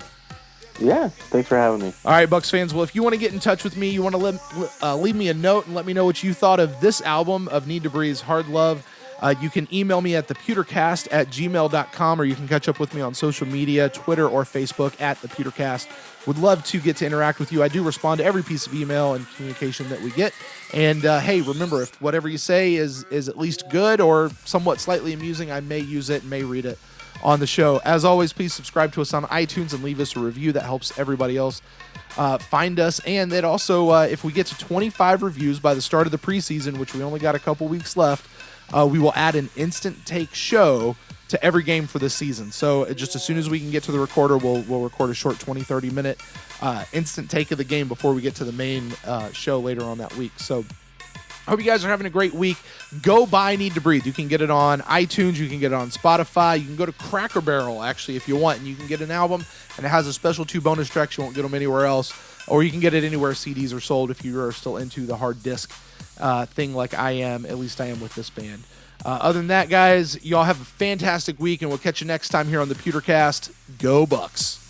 Yeah, thanks for having me. All right, Bucks fans. Well, if you want to get in touch with me, you want to leave me a note and let me know what you thought of this album of Needtobreathe's Hard Love, you can email me at thepewtercast@gmail.com, or you can catch up with me on social media, Twitter or Facebook at thepewtercast. Would love to get to interact with you. I do respond to every piece of email and communication that we get. And hey, remember, if whatever you say is at least good or somewhat slightly amusing, I may use it and may read it on the show. As always, please subscribe to us on iTunes and leave us a review. That helps everybody else find us. And that also, if we get to 25 reviews by the start of the preseason, which we only got a couple weeks left, we will add an instant take show to every game for this season. So just as soon as we can get to the recorder, we'll record a short 20-30 minute instant take of the game before we get to the main show later on that week. So I hope you guys are having a great week. Go buy Need to Breathe. You can get it on iTunes. You can get it on Spotify. You can go to Cracker Barrel, actually, if you want, and you can get an album, and it has a special 2 bonus tracks. You won't get them anywhere else. Or you can get it anywhere CDs are sold if you are still into the hard disc thing like I am. At least I am with this band. Other than that, guys, y'all have a fantastic week, and we'll catch you next time here on the Pewtercast. Go Bucks.